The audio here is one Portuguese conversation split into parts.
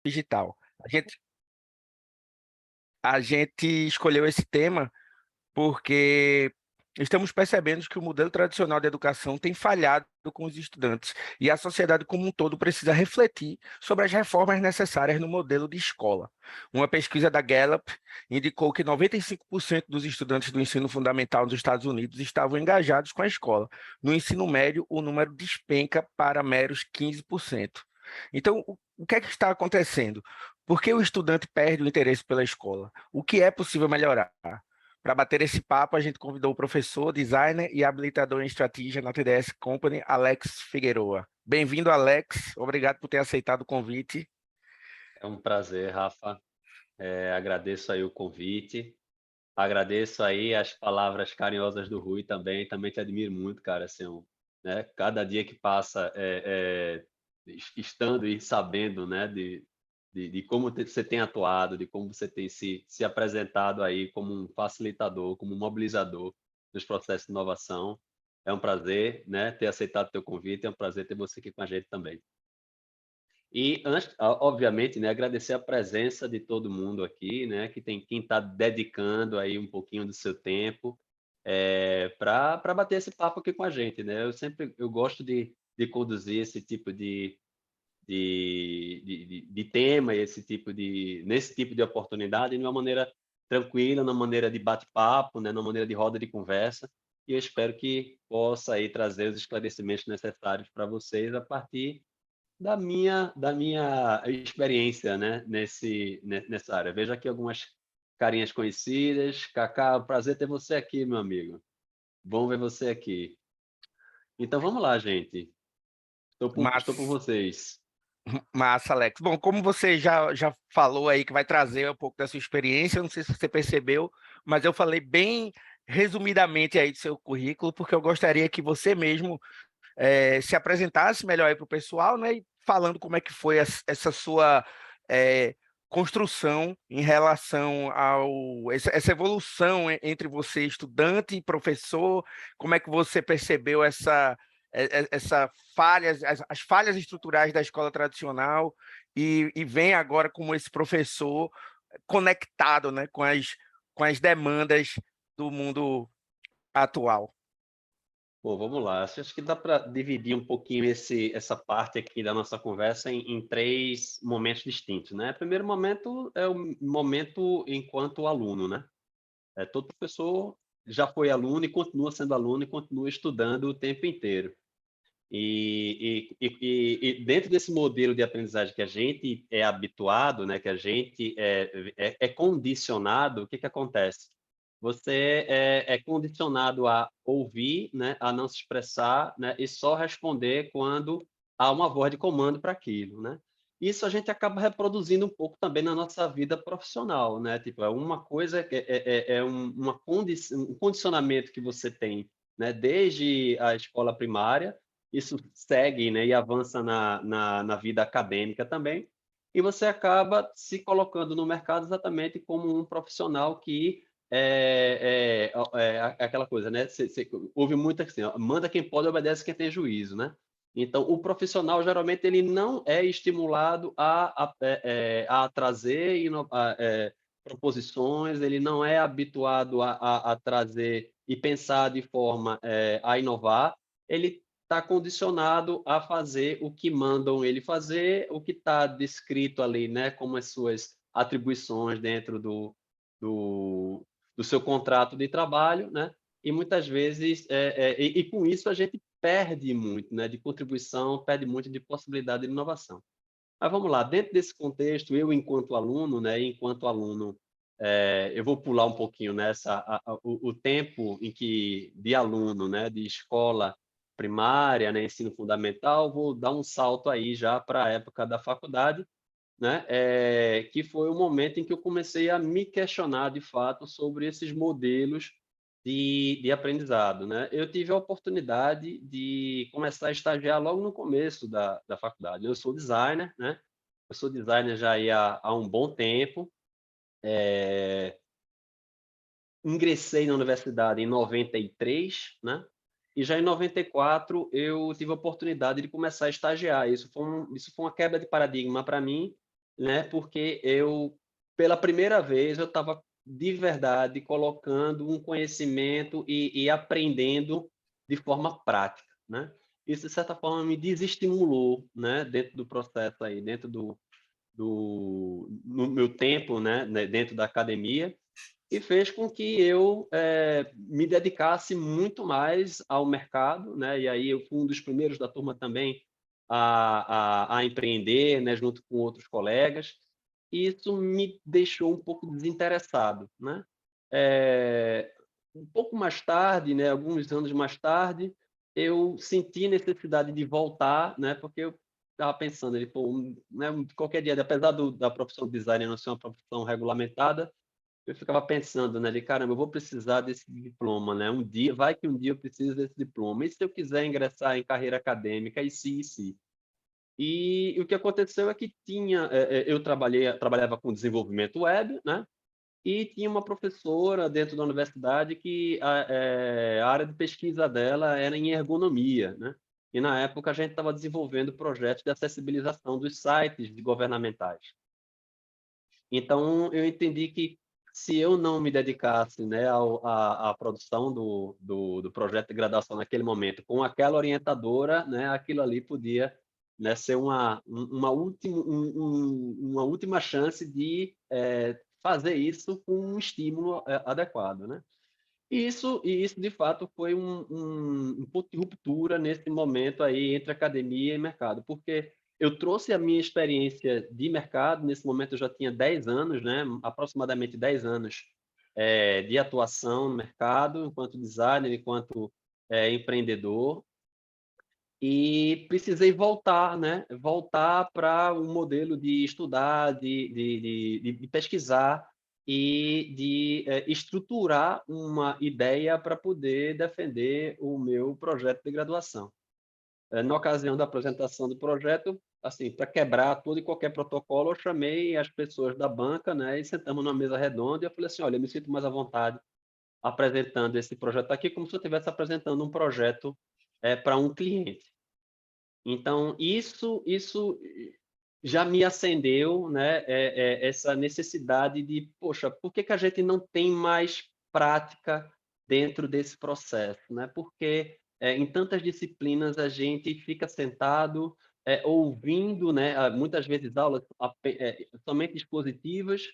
digital. A gente, a gente escolheu esse tema porque estamos percebendo que o modelo tradicional de educação tem falhado com os estudantes e a sociedade como um todo precisa refletir sobre as reformas necessárias no modelo de escola. Uma pesquisa da Gallup indicou que 95% dos estudantes do ensino fundamental nos Estados Unidos estavam engajados com a escola. No ensino médio, o número despenca para meros 15%. Então, o que é que está acontecendo? Por que o estudante perde o interesse pela escola? O que é possível melhorar? Para bater esse papo, a gente convidou o professor, designer e habilitador em estratégia na TDS Company, Alex Figueroa. Bem-vindo, Alex. Obrigado por ter aceitado o convite. É um prazer, Rafa. Agradeço aí o convite. Agradeço aí as palavras carinhosas do Rui também. Também te admiro muito, cara. Assim, né? Cada dia que passa estando e sabendo, né, de como você tem atuado, de como você tem se apresentado aí como um facilitador, como um mobilizador dos processos de inovação. É um prazer, né, ter aceitado o teu convite. É um prazer ter você aqui com a gente também. E antes, obviamente, né, agradecer a presença de todo mundo aqui, né, que tem quem está dedicando aí um pouquinho do seu tempo para bater esse papo aqui com a gente, né? Eu gosto de conduzir esse tipo de tema, nesse tipo de oportunidade, de uma maneira tranquila, numa maneira de bate-papo, né, numa maneira de roda de conversa. E eu espero que possa aí trazer os esclarecimentos necessários para vocês a partir da minha experiência, né, nessa área. Vejo aqui algumas carinhas conhecidas. Kaká, prazer ter você aqui, meu amigo. Bom ver você aqui. Então vamos lá, gente. Estou por Mas, vocês. massa, Alex. Bom, como você já falou aí que vai trazer um pouco da sua experiência, eu não sei se você percebeu, mas eu falei bem resumidamente aí do seu currículo, porque eu gostaria que você mesmo se apresentasse melhor aí para o pessoal, né? E falando como é que foi essa sua eh, construção em relação essa evolução entre você, estudante e professor, como é que você percebeu essa falhas, as falhas estruturais da escola tradicional e vem agora como esse professor conectado, né, com as demandas do mundo atual. Bom, vamos lá. Acho que dá para dividir um pouquinho essa parte aqui da nossa conversa em três momentos distintos, né? O primeiro momento é o momento enquanto aluno, né? Todo professor já foi aluno e continua sendo aluno e continua estudando o tempo inteiro. E dentro desse modelo de aprendizagem que a gente é habituado, né, que a gente é condicionado, o que acontece? Você é condicionado a ouvir, né, a não se expressar, né, e só responder quando há uma voz de comando para aquilo, né? Isso a gente acaba reproduzindo um pouco também na nossa vida profissional, né? Tipo, é uma coisa, um condicionamento que você tem, né, desde a escola primária. Isso segue, né, e avança na vida acadêmica também, e você acaba se colocando no mercado exatamente como um profissional que aquela coisa, né? Você ouve muito assim, ó, manda quem pode, obedece quem tem juízo, né? Então, o profissional geralmente ele não é estimulado a trazer proposições, ele não é habituado a trazer e pensar de forma a inovar. Ele está condicionado a fazer o que mandam ele fazer, o que está descrito ali, né, como as suas atribuições dentro do, do seu contrato de trabalho, né? E muitas vezes, com isso a gente perde muito, né, de contribuição, perde muito de possibilidade de inovação. Mas vamos lá, dentro desse contexto, eu enquanto aluno, né, eu vou pular um pouquinho nessa o tempo em que de aluno, né, de escola primária, né, ensino fundamental, vou dar um salto aí já para a época da faculdade, né, que foi o momento em que eu comecei a me questionar de fato sobre esses modelos de aprendizado, né? Eu tive a oportunidade de começar a estagiar logo no começo da faculdade. Eu sou designer, né? Eu sou designer já aí há um bom tempo. Ingressei na universidade em 93, né? E já em 94 eu tive a oportunidade de começar a estagiar. Isso foi uma quebra de paradigma para mim, né? Porque pela primeira vez, eu estava de verdade colocando um conhecimento e aprendendo de forma prática, né? Isso, de certa forma, me desestimulou, né? Dentro do processo aí, dentro no meu tempo, né? Dentro da academia, e fez com que eu me dedicasse muito mais ao mercado, né? E aí eu fui um dos primeiros da turma também a empreender, né? Junto com outros colegas. E isso me deixou um pouco desinteressado, né? Um pouco mais tarde, né? Alguns anos mais tarde, eu senti necessidade de voltar, né? Porque eu estava pensando, ele, pô, né? Qualquer dia, apesar da profissão de designer não ser uma profissão regulamentada, eu ficava pensando, né, de caramba, eu vou precisar desse diploma, né? Um dia, vai que um dia eu preciso desse diploma. E se eu quiser ingressar em carreira acadêmica, e se, e se? E o que aconteceu é que eu trabalhava com desenvolvimento web, né? E tinha uma professora dentro da universidade que a área de pesquisa dela era em ergonomia, né? E na época a gente estava desenvolvendo projetos de acessibilização dos sites governamentais. Então, eu entendi que se eu não me dedicasse, né, à produção do projeto de graduação naquele momento, com aquela orientadora, né, aquilo ali podia, né, ser uma última chance de fazer isso com um estímulo adequado, né? E isso, de fato, foi um ponto de ruptura nesse momento aí entre academia e mercado, porque eu trouxe a minha experiência de mercado, nesse momento eu já tinha 10 anos, né, aproximadamente 10 anos de atuação no mercado, enquanto designer, enquanto empreendedor, e precisei voltar, né, voltar para um modelo de estudar, de pesquisar e de estruturar uma ideia para poder defender o meu projeto de graduação. Na ocasião da apresentação do projeto, assim, para quebrar todo e qualquer protocolo, eu chamei as pessoas da banca, né, e sentamos numa mesa redonda e eu falei assim, olha, eu me sinto mais à vontade apresentando esse projeto aqui como se eu estivesse apresentando um projeto para um cliente. Então, isso já me acendeu, né, essa necessidade de, poxa, por que que a gente não tem mais prática dentro desse processo, né? Porque em tantas disciplinas a gente fica sentado ouvindo, né, muitas vezes aulas somente expositivas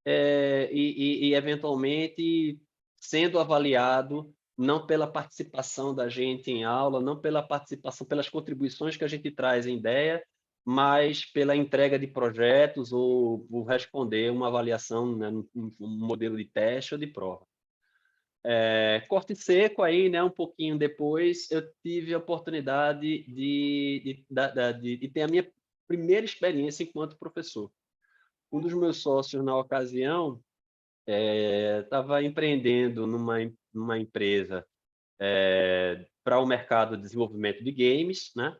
e eventualmente sendo avaliado não pela participação da gente em aula, não pela participação, pelas contribuições que a gente traz em ideia, mas pela entrega de projetos ou responder uma avaliação, né, um modelo de teste ou de prova. Corte seco aí, né, um pouquinho depois, eu tive a oportunidade de ter a minha primeira experiência enquanto professor. Um dos meus sócios na ocasião estava empreendendo numa empresa para o mercado de desenvolvimento de games, né?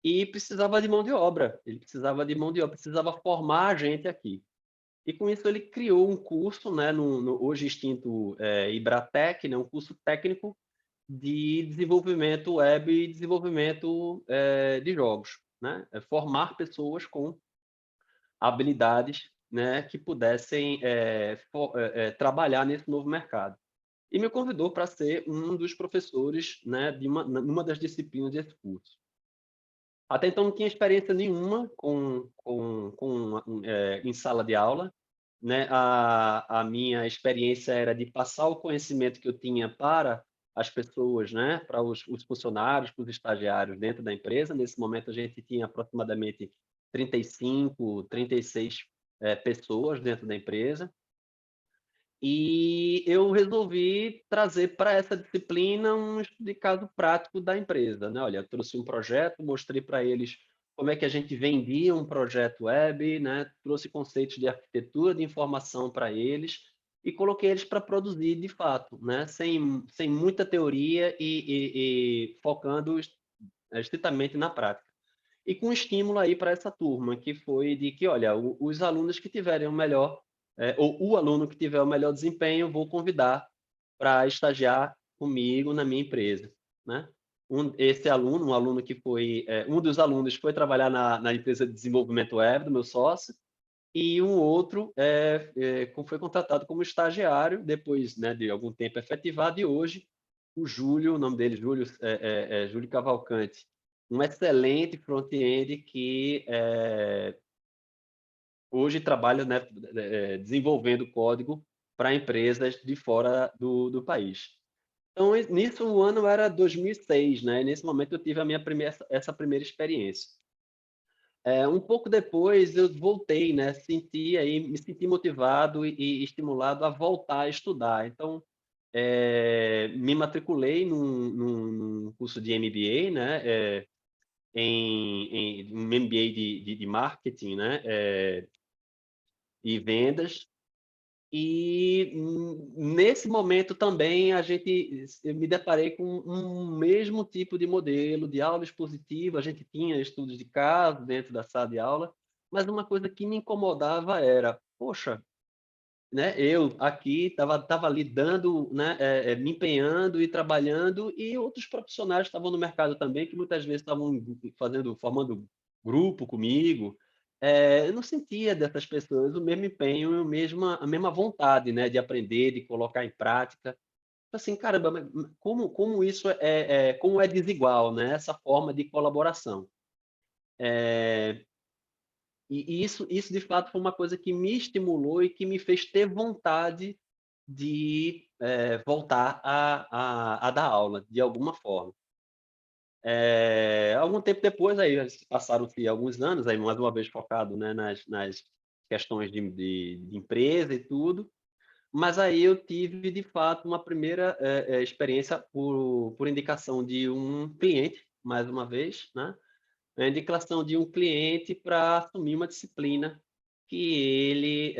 E precisava de mão de obra. Ele precisava de mão de obra, precisava formar a gente aqui. E com isso ele criou um curso, né, no hoje extinto Ibratec, né, um curso técnico de desenvolvimento web e desenvolvimento de jogos, né? Formar pessoas com habilidades, né, que pudessem trabalhar nesse novo mercado. E me convidou para ser um dos professores, né, numa das disciplinas desse curso. Até então não tinha experiência nenhuma em sala de aula, né? A minha experiência era de passar o conhecimento que eu tinha para as pessoas, né? Para os funcionários, para os estagiários dentro da empresa. Nesse momento a gente tinha aproximadamente 35, 36 pessoas dentro da empresa. E eu resolvi trazer para essa disciplina um estudo de caso prático da empresa, né? Olha, eu trouxe um projeto, mostrei para eles como é que a gente vendia um projeto web, né? Trouxe conceitos de arquitetura de informação para eles e coloquei eles para produzir de fato, né? Sem muita teoria e focando estritamente na prática. E com estímulo aí para essa turma, que foi de que, olha, os alunos que tiverem o melhor, ou o aluno que tiver o melhor desempenho, vou convidar para estagiar comigo na minha empresa, né? Esse aluno, um aluno que foi, um dos alunos foi trabalhar na empresa de desenvolvimento web do meu sócio, e um outro foi contratado como estagiário, depois, né, de algum tempo efetivado, e hoje o Júlio, o nome dele, Júlio Cavalcante, um excelente front-end que hoje trabalha, né, desenvolvendo código para empresas de fora do país. Então, nisso o ano era 2006, né? Nesse momento eu tive essa primeira experiência. Um pouco depois eu voltei, né? Me senti motivado e estimulado a voltar a estudar. Então, me matriculei num curso de MBA, né? Um MBA de marketing, né? E vendas. E nesse momento também eu me deparei com um mesmo tipo de modelo de aula expositiva. A gente tinha estudos de caso dentro da sala de aula, mas uma coisa que me incomodava era, poxa, né, eu aqui estava ali dando, né, me empenhando e trabalhando, e outros profissionais estavam no mercado também, que muitas vezes estavam formando grupo comigo. Eu não sentia dessas pessoas o mesmo empenho, a mesma vontade, né, de aprender, de colocar em prática. Assim, caramba, mas como isso como é desigual, né, essa forma de colaboração. E isso de fato foi uma coisa que me estimulou e que me fez ter vontade de voltar a dar aula de alguma forma. Algum tempo depois, aí passaram-se alguns anos, aí mais uma vez focado, né, nas questões de empresa e tudo, mas aí eu tive de fato uma primeira experiência por indicação de um cliente, mais uma vez, né? A indicação de um cliente para assumir uma disciplina que ele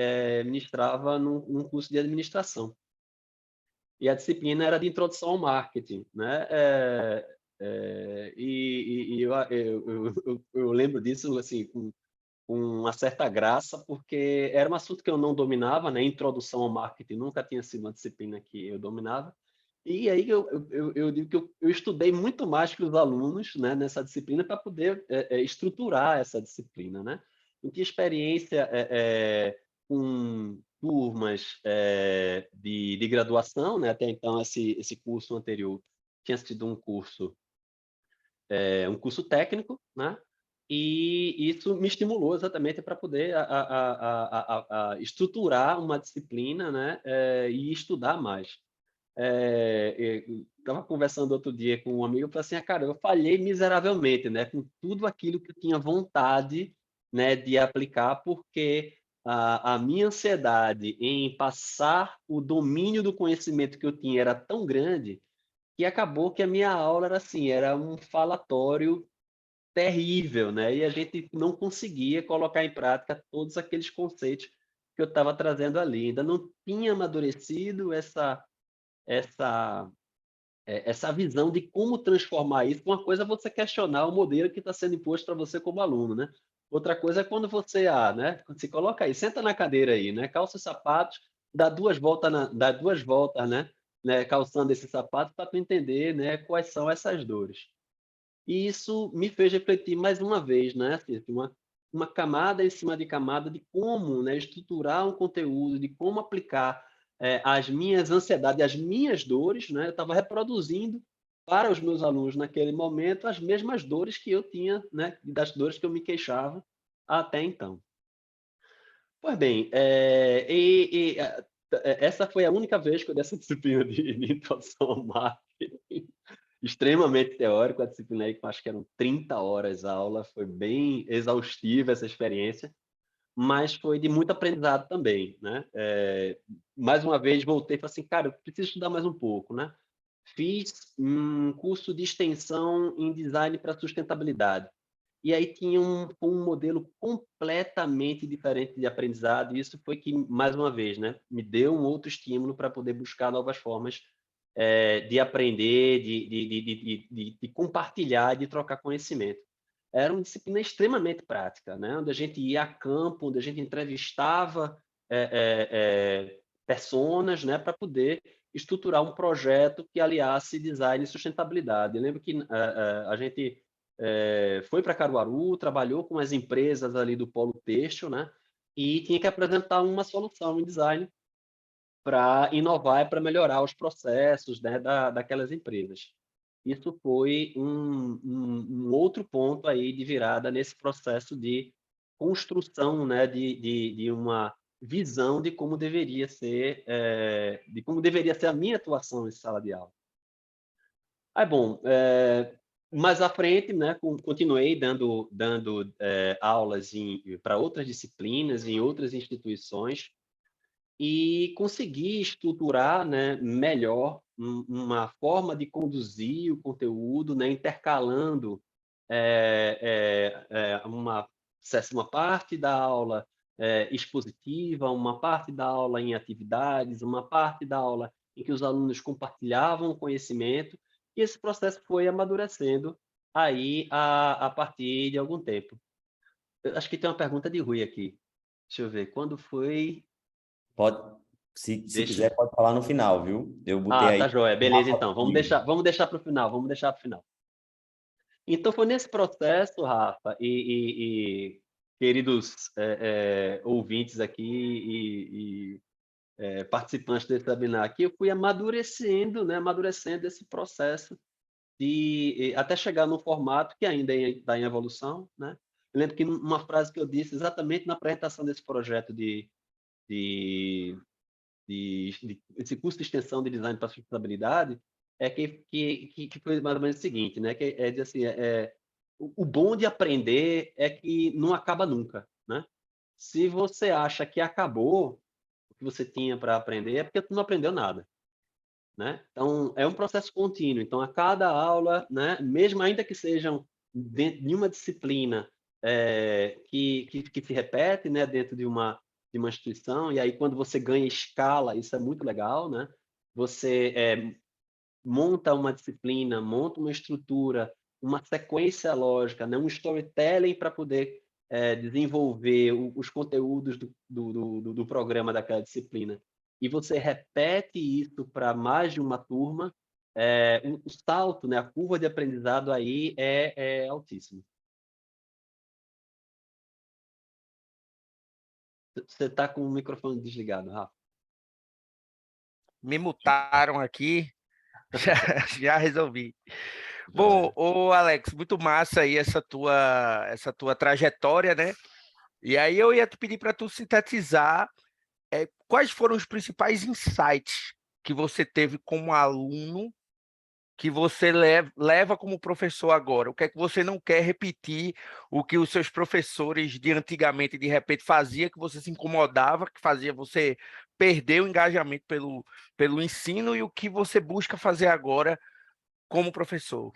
ministrava num curso de administração. E a disciplina era de introdução ao marketing, né? Eu lembro disso assim com uma certa graça, porque era um assunto que eu não dominava, né? Introdução ao marketing nunca tinha sido uma disciplina que eu dominava. E aí eu digo que eu estudei muito mais que os alunos, né, nessa disciplina para poder estruturar essa disciplina, né? Eu tinha experiência com turmas de graduação, né? Até então esse curso anterior tinha sido um curso técnico, né? E isso me estimulou exatamente para poder estruturar uma disciplina, né? E estudar mais. Estava conversando outro dia com um amigo e falei assim, cara, eu falhei miseravelmente, né? Com tudo aquilo que eu tinha vontade, né, de aplicar, porque a minha ansiedade em passar o domínio do conhecimento que eu tinha era tão grande que acabou que a minha aula era assim, era um falatório terrível, né? E a gente não conseguia colocar em prática todos aqueles conceitos que eu estava trazendo ali. Ainda não tinha amadurecido essa essa visão de como transformar isso. Uma coisa é você questionar o modelo que está sendo imposto para você como aluno, né? Outra coisa é quando você, né? Quando se coloca aí, senta na cadeira aí, né? Calça os sapatos, dá duas voltas, né? Calçando esses sapatos para tu entender, né? Quais são essas dores. E isso me fez refletir mais uma vez, né? Assim, uma camada em cima de camada de como, né, estruturar um conteúdo, de como aplicar as minhas ansiedades, as minhas dores, né? Eu estava reproduzindo para os meus alunos naquele momento as mesmas dores que eu tinha, né? Das dores que eu me queixava até então. Pois bem, essa foi a única vez que eu dei essa disciplina de introdução ao marketing extremamente teórico, a disciplina aí que eu acho que eram 30 horas a aula, foi bem exaustiva essa experiência, mas foi de muito aprendizado também, né? Mais uma vez voltei e falei assim, cara, eu preciso estudar mais um pouco, né? Fiz um curso de extensão em design para sustentabilidade. E aí tinha um modelo completamente diferente de aprendizado, e isso foi que, mais uma vez, né, me deu um outro estímulo para poder buscar novas formas de aprender, de compartilhar, de trocar conhecimento. Era uma disciplina extremamente prática, né, onde a gente ia a campo, onde a gente entrevistava personas, né, para poder estruturar um projeto que aliasse design e sustentabilidade. Eu lembro que a gente foi para Caruaru, trabalhou com as empresas ali do polo têxtil, né? e tinha que apresentar uma solução em design para inovar e para melhorar os processos, né, daquelas empresas. Isso foi um outro ponto aí de virada nesse processo de construção, né, de uma visão de como deveria ser, de como deveria ser a minha atuação em sala de aula. Aí, bom, mais à frente, né, continuei dando aulas para outras disciplinas, em outras instituições, e consegui estruturar, né, melhor uma forma de conduzir o conteúdo, né, intercalando uma parte da aula expositiva, uma parte da aula em atividades, uma parte da aula em que os alunos compartilhavam o conhecimento, e esse processo foi amadurecendo aí a partir de algum tempo. Eu acho que tem uma pergunta de Rui aqui. Deixa eu ver. Quando foi? Pode, se Deixa. quiser, pode falar no final, viu? Eu botei Ah, aí. tá joia. Beleza, Rafa então. Rodrigues. Vamos deixar para o final. Vamos deixar para o final. Então, foi nesse processo, Rafa, e queridos ouvintes aqui participantes desse webinar, que eu fui amadurecendo, né? Amadurecendo esse processo até chegar no formato que ainda está em evolução, né? Eu lembro que uma frase que eu disse exatamente na apresentação desse projeto de esse curso de extensão de design para sustentabilidade, que foi mais ou menos o seguinte, né? Que é dizer assim, o bom de aprender é que não acaba nunca, né? Se você acha que acabou o que você tinha para aprender, é porque tu não aprendeu nada, né? Então, é um processo contínuo. Então, a cada aula, né, mesmo ainda que sejam dentro de uma disciplina que se repete, né, dentro de uma instituição, e aí quando você ganha escala, isso é muito legal, né? Você monta uma disciplina, monta uma estrutura, uma sequência lógica, né, um storytelling para poder desenvolver os conteúdos do programa daquela disciplina. E você repete isso para mais de uma turma, o salto, né, a curva de aprendizado aí é altíssimo. Você está com o microfone desligado, Rafa. Me mutaram aqui, já resolvi. Bom, Joia. ô Alex, muito massa aí essa tua trajetória, né? E aí eu ia te pedir para tu sintetizar quais foram os principais insights que você teve como aluno que você leva como professor agora? O que é que você não quer repetir o que os seus professores de antigamente, de repente, fazia, que você se incomodava, que fazia você perder o engajamento pelo ensino, e o que você busca fazer agora como professor?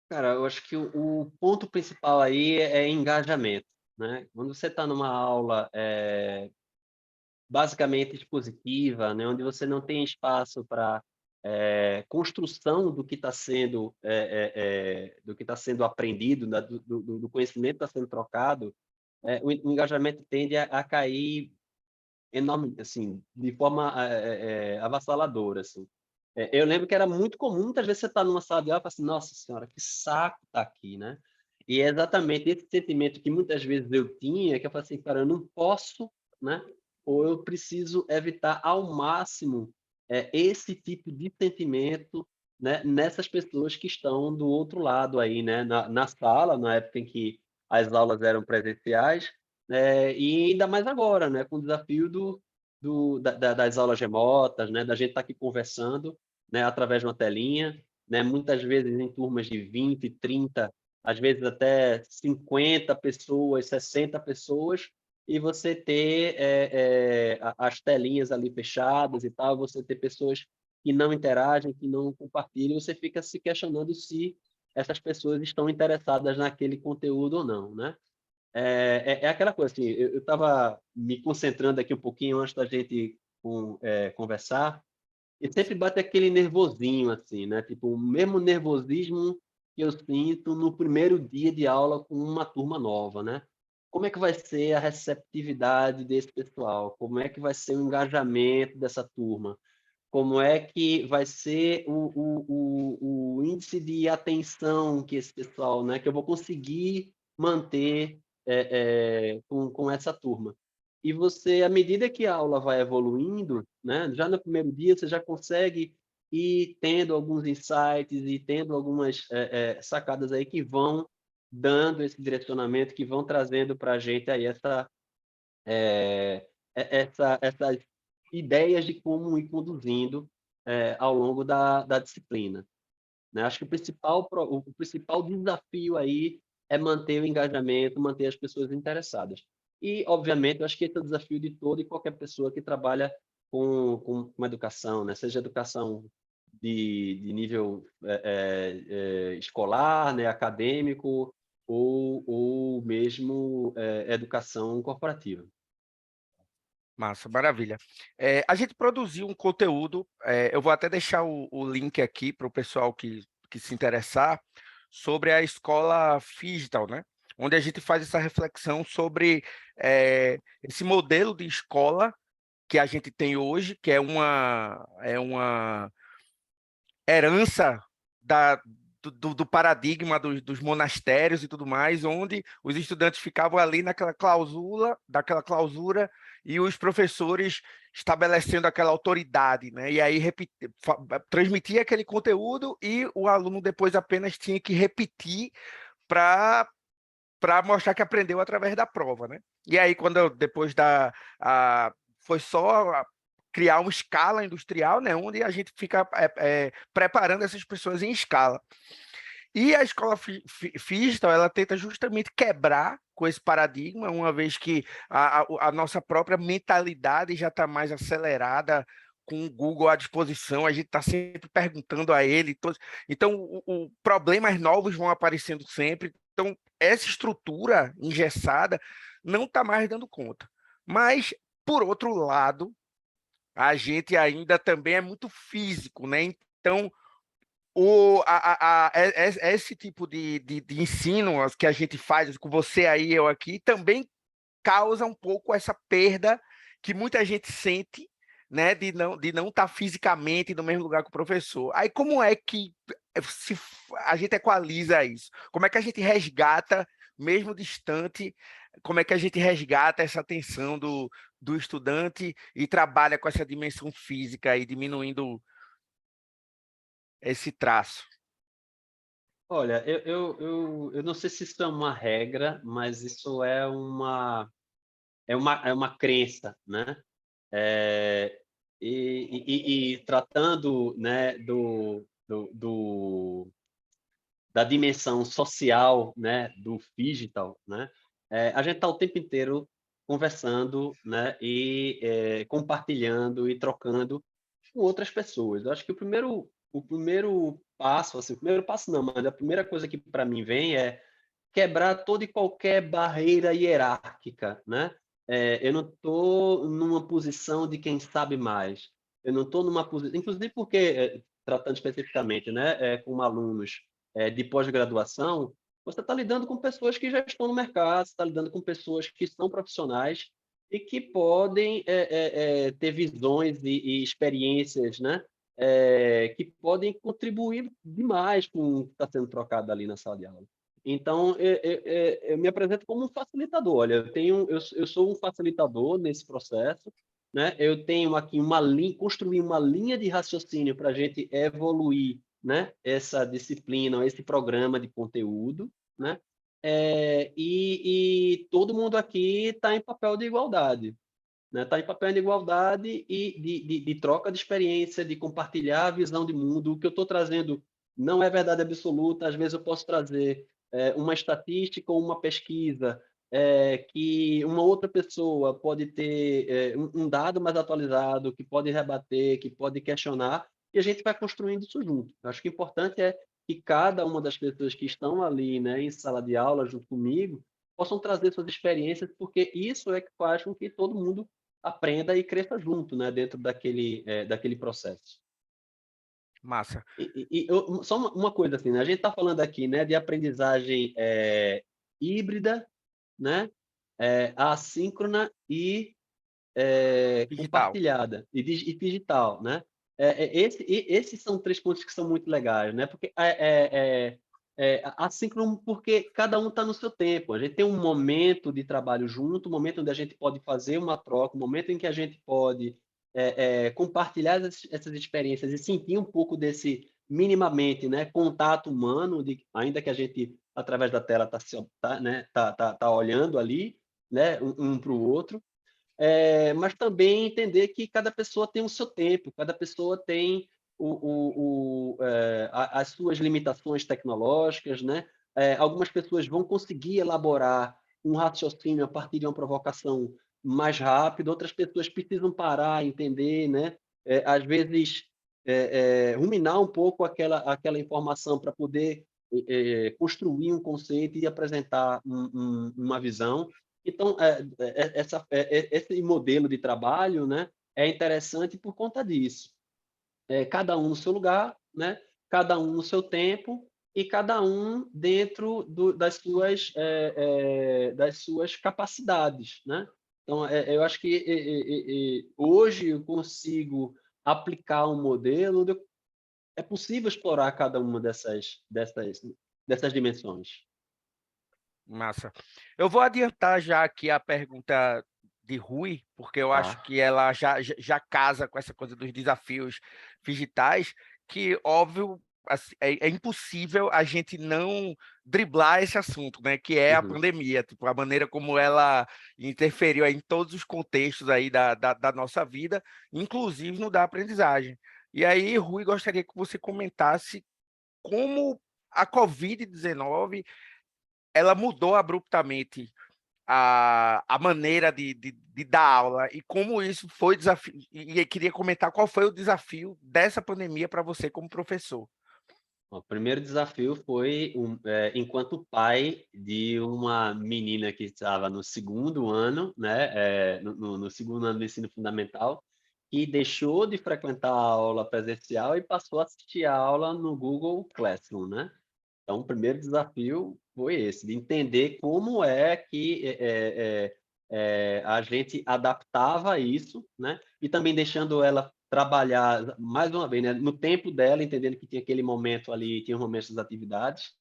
Cara, eu acho que o ponto principal aí é engajamento, né? Quando você está numa aula basicamente expositiva, né, onde você não tem espaço para construção do que está sendo do que está sendo aprendido, né, do conhecimento que está sendo trocado, o engajamento tende a cair enorme, assim, de forma avassaladora, assim. Eu lembro que era muito comum, muitas vezes você está numa sala de aula e fala assim, nossa senhora, que saco tá aqui, né? E é exatamente esse sentimento que muitas vezes eu tinha, que eu falei assim, cara, eu não posso, né? Ou eu preciso evitar ao máximo esse tipo de sentimento, né, nessas pessoas que estão do outro lado aí, né? Na sala, na época em que as aulas eram presenciais, e ainda mais agora, né, com o desafio das aulas remotas, né, da gente estar aqui conversando, né, através de uma telinha, né, muitas vezes em turmas de 20, 30, às vezes até 50 pessoas, 60 pessoas, e você ter as telinhas ali fechadas e tal, você ter pessoas que não interagem, que não compartilham, você fica se questionando se essas pessoas estão interessadas naquele conteúdo ou não, né? É aquela coisa assim, eu estava me concentrando aqui um pouquinho antes da gente conversar, e sempre bate aquele nervosinho, assim, né? Tipo, o mesmo nervosismo que eu sinto no primeiro dia de aula com uma turma nova, né? Como é que vai ser a receptividade desse pessoal? Como é que vai ser o engajamento dessa turma? Como é que vai ser o índice de atenção que esse pessoal, né? Que eu vou conseguir manter com essa turma. E você, à medida que a aula vai evoluindo, né, já no primeiro dia você já consegue ir tendo alguns insights e tendo algumas sacadas aí que vão dando esse direcionamento, que vão trazendo para a gente aí essas ideias de como ir conduzindo ao longo da disciplina, né? Acho que o principal desafio aí é manter o engajamento, manter as pessoas interessadas. E, obviamente, eu acho que esse é o desafio de toda e qualquer pessoa que trabalha com educação, né? Seja educação de nível escolar, né? Acadêmico, ou mesmo educação corporativa. Massa, maravilha. A gente produziu um conteúdo, eu vou até deixar o link aqui para o pessoal que se interessar, sobre a escola Digital, né? Onde a gente faz essa reflexão sobre esse modelo de escola que a gente tem hoje, que é uma herança do paradigma dos monastérios e tudo mais, onde os estudantes ficavam ali daquela clausura, e os professores estabelecendo aquela autoridade, né? E aí transmitia aquele conteúdo e o aluno depois apenas tinha que repetir para mostrar que aprendeu através da prova, né? E aí, depois foi só criar uma escala industrial, né? Onde a gente fica preparando essas pessoas em escala. E a escola Digital, ela tenta justamente quebrar com esse paradigma, uma vez que a nossa própria mentalidade já está mais acelerada, com o Google à disposição, a gente está sempre perguntando a ele. Então, problemas novos vão aparecendo sempre. Então, essa estrutura engessada não está mais dando conta. Mas, por outro lado, a gente ainda também é muito físico, né? Então, esse tipo de ensino que a gente faz com você aí, eu aqui, também causa um pouco essa perda que muita gente sente, né, de não estar fisicamente no mesmo lugar que o professor. Aí como é que a gente equaliza isso? Como é que a gente resgata, mesmo distante, como é que a gente resgata essa atenção do estudante e trabalha com essa dimensão física aí, diminuindo esse traço? Olha, eu não sei se isso é uma regra, mas isso é uma crença, né? É, e tratando, né, da dimensão social, né, do digital, né? A gente está o tempo inteiro conversando, né, e compartilhando e trocando com outras pessoas. Eu acho que o primeiro passo, assim, o primeiro passo não, mas a primeira coisa que para mim vem é quebrar toda e qualquer barreira hierárquica, né? Eu não estou numa posição de quem sabe mais. Eu não estou numa posição, inclusive porque, tratando especificamente, né, com alunos de pós-graduação, você está lidando com pessoas que já estão no mercado, você está lidando com pessoas que são profissionais e que podem ter visões e experiências, né, que podem contribuir demais com o que está sendo trocado ali na sala de aula. Então, eu me apresento como um facilitador. Olha, eu sou um facilitador nesse processo, né? Eu tenho aqui construir uma linha de raciocínio para a gente evoluir, né? Essa disciplina, esse programa de conteúdo, né? E todo mundo aqui está em papel de igualdade, né? Está em papel de igualdade e de troca de experiência, de compartilhar a visão de mundo. O que eu estou trazendo não é verdade absoluta. Às vezes eu posso trazer uma estatística ou uma pesquisa que uma outra pessoa pode ter um dado mais atualizado, que pode rebater, que pode questionar, e a gente vai construindo isso junto. Eu acho que o importante é que cada uma das pessoas que estão ali, né, em sala de aula junto comigo possam trazer suas experiências, porque isso é que faz com que todo mundo aprenda e cresça junto, né, dentro daquele processo. Massa. Só uma coisa assim, né? A gente está falando aqui, né, de aprendizagem híbrida, né, assíncrona e Digital. compartilhada e digital, né? Esses são três pontos que são muito legais, né? Porque assíncrono porque cada um está no seu tempo. A gente tem um momento de trabalho junto, um momento onde a gente pode fazer uma troca, um momento em que a gente pode compartilhar essas experiências e sentir um pouco desse, minimamente, né, contato humano, ainda que a gente, através da tela, tá olhando ali, né, um para o outro, mas também entender que cada pessoa tem o seu tempo, cada pessoa tem as suas limitações tecnológicas, né? Algumas pessoas vão conseguir elaborar um raciocínio a partir de uma provocação mais rápida, outras pessoas precisam parar, entender, né? Às vezes, ruminar um pouco aquela informação para poder construir um conceito e apresentar uma visão. Então, esse modelo de trabalho, né, é interessante por conta disso. Cada um no seu lugar, né, cada um no seu tempo e cada um dentro das suas capacidades, né? Então, eu acho que hoje eu consigo aplicar um modelo onde é possível explorar cada uma dessas dimensões. Massa. Eu vou adiantar já aqui a pergunta de Rui, porque eu acho Tá? que ela já casa com essa coisa dos desafios digitais, que, óbvio, assim, é impossível a gente não driblar esse assunto, né? Que é a Uhum. pandemia, tipo, a maneira como ela interferiu aí em todos os contextos aí da nossa vida, inclusive no da aprendizagem. E aí, Rui, gostaria que você comentasse como a Covid-19 ela mudou abruptamente a maneira de dar aula e como isso foi desafio. E eu queria comentar qual foi o desafio dessa pandemia para você como professor. O primeiro desafio foi, enquanto pai de uma menina que estava no segundo ano, né, no segundo ano do ensino fundamental, e deixou de frequentar a aula presencial e passou a assistir a aula no Google Classroom, né? Então, o primeiro desafio foi esse, de entender como é que a gente adaptava isso, né? E também deixando ela trabalhar, mais uma vez, né? No tempo dela, entendendo que tinha aquele momento ali, tinha um momento das atividades.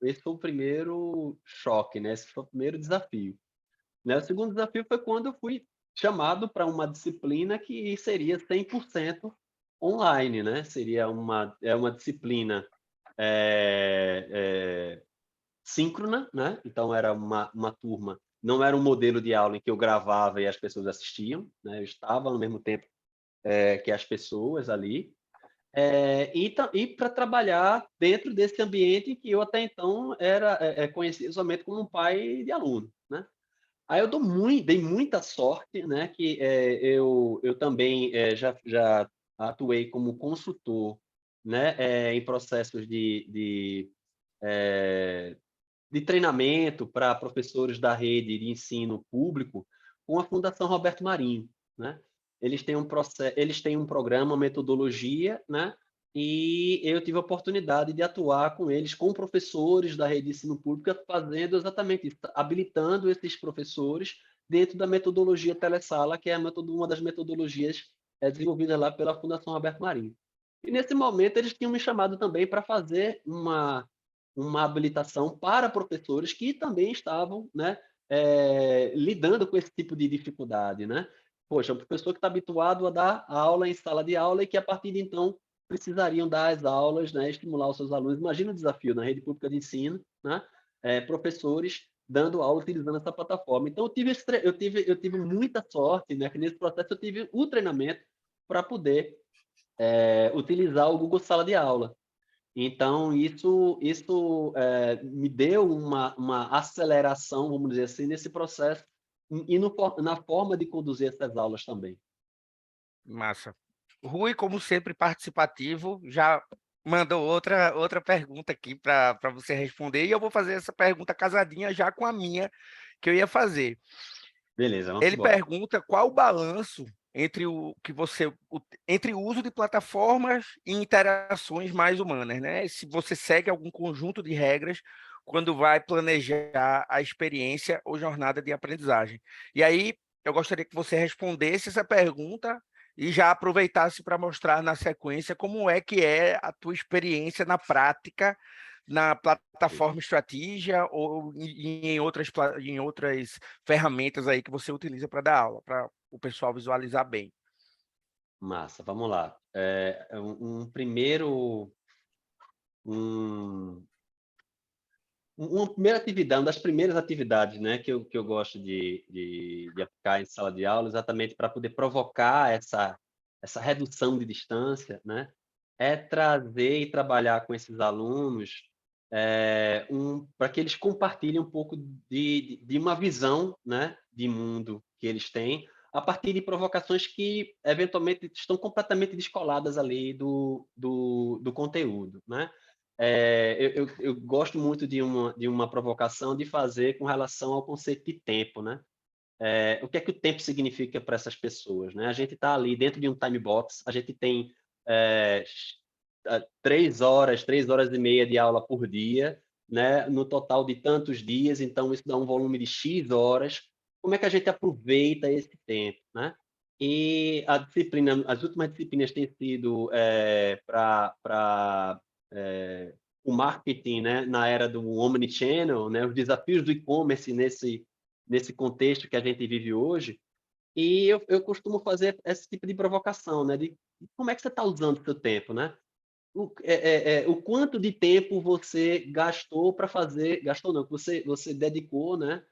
Esse foi o primeiro choque, né? Esse foi o primeiro desafio. Né? O segundo desafio foi quando eu fui chamado para uma disciplina que seria 100% online, né? Seria uma disciplina síncrona, né? Então era uma turma, não era um modelo de aula em que eu gravava e as pessoas assistiam, né? Eu estava ao mesmo tempo que as pessoas ali, e para trabalhar dentro desse ambiente que eu até então era conhecido somente como um pai de aluno, né? Aí eu dei muita sorte, né? Que eu também já atuei como consultor, né? Em processos de treinamento para professores da rede de ensino público com a Fundação Roberto Marinho, né? Eles têm um programa, uma metodologia, né? E eu tive a oportunidade de atuar com eles, com professores da rede de ensino público, fazendo exatamente isso, habilitando esses professores dentro da metodologia Telesala, que é uma das metodologias desenvolvidas lá pela Fundação Roberto Marinho. E nesse momento eles tinham me chamado também para fazer uma habilitação para professores que também estavam, né, lidando com esse tipo de dificuldade, né? Poxa, um professor que está habituado a dar aula em sala de aula e que a partir de então precisariam dar as aulas, né, estimular os seus alunos. Imagina o desafio na rede pública de ensino, né? Professores dando aula utilizando essa plataforma. Então eu tive muita sorte, né? Que nesse processo eu tive o treinamento para poder utilizar o Google Sala de Aula. Então, isso me deu uma aceleração, vamos dizer assim, nesse processo e na forma de conduzir essas aulas também. Massa. Rui, como sempre, participativo, já mandou outra pergunta aqui para você responder, e eu vou fazer essa pergunta casadinha já com a minha, que eu ia fazer. Beleza, vamos Ele embora. pergunta qual o balanço entre o uso de plataformas e interações mais humanas, né? Se você segue algum conjunto de regras quando vai planejar a experiência ou jornada de aprendizagem. E aí, eu gostaria que você respondesse essa pergunta e já aproveitasse para mostrar na sequência como é que é a tua experiência na prática, na plataforma Estratégia ou em outras ferramentas aí que você utiliza para dar aula, para o pessoal visualizar bem. Massa, vamos lá. Uma primeira atividade, uma das primeiras atividades, né, que eu gosto de aplicar em sala de aula, exatamente para poder provocar essa redução de distância, né, é trazer e trabalhar com esses alunos para que eles compartilhem um pouco de uma visão, né, de mundo que eles têm, a partir de provocações que, eventualmente, estão completamente descoladas ali do conteúdo, né? Eu gosto muito de uma provocação de fazer com relação ao conceito de tempo, né? O que é que o tempo significa para essas pessoas, né? A gente está ali dentro de um time box, a gente tem 3 horas e meia de aula por dia, né? No total de tantos dias, então isso dá um volume de X horas. Como é que a gente aproveita esse tempo, né? E as últimas disciplinas têm sido para o marketing, né, na era do omnichannel, né, os desafios do e-commerce nesse contexto que a gente vive hoje. E eu costumo fazer esse tipo de provocação, né, de como é que você está usando o seu tempo, né? O quanto de tempo você gastou para fazer, gastou não, que você dedicou, né,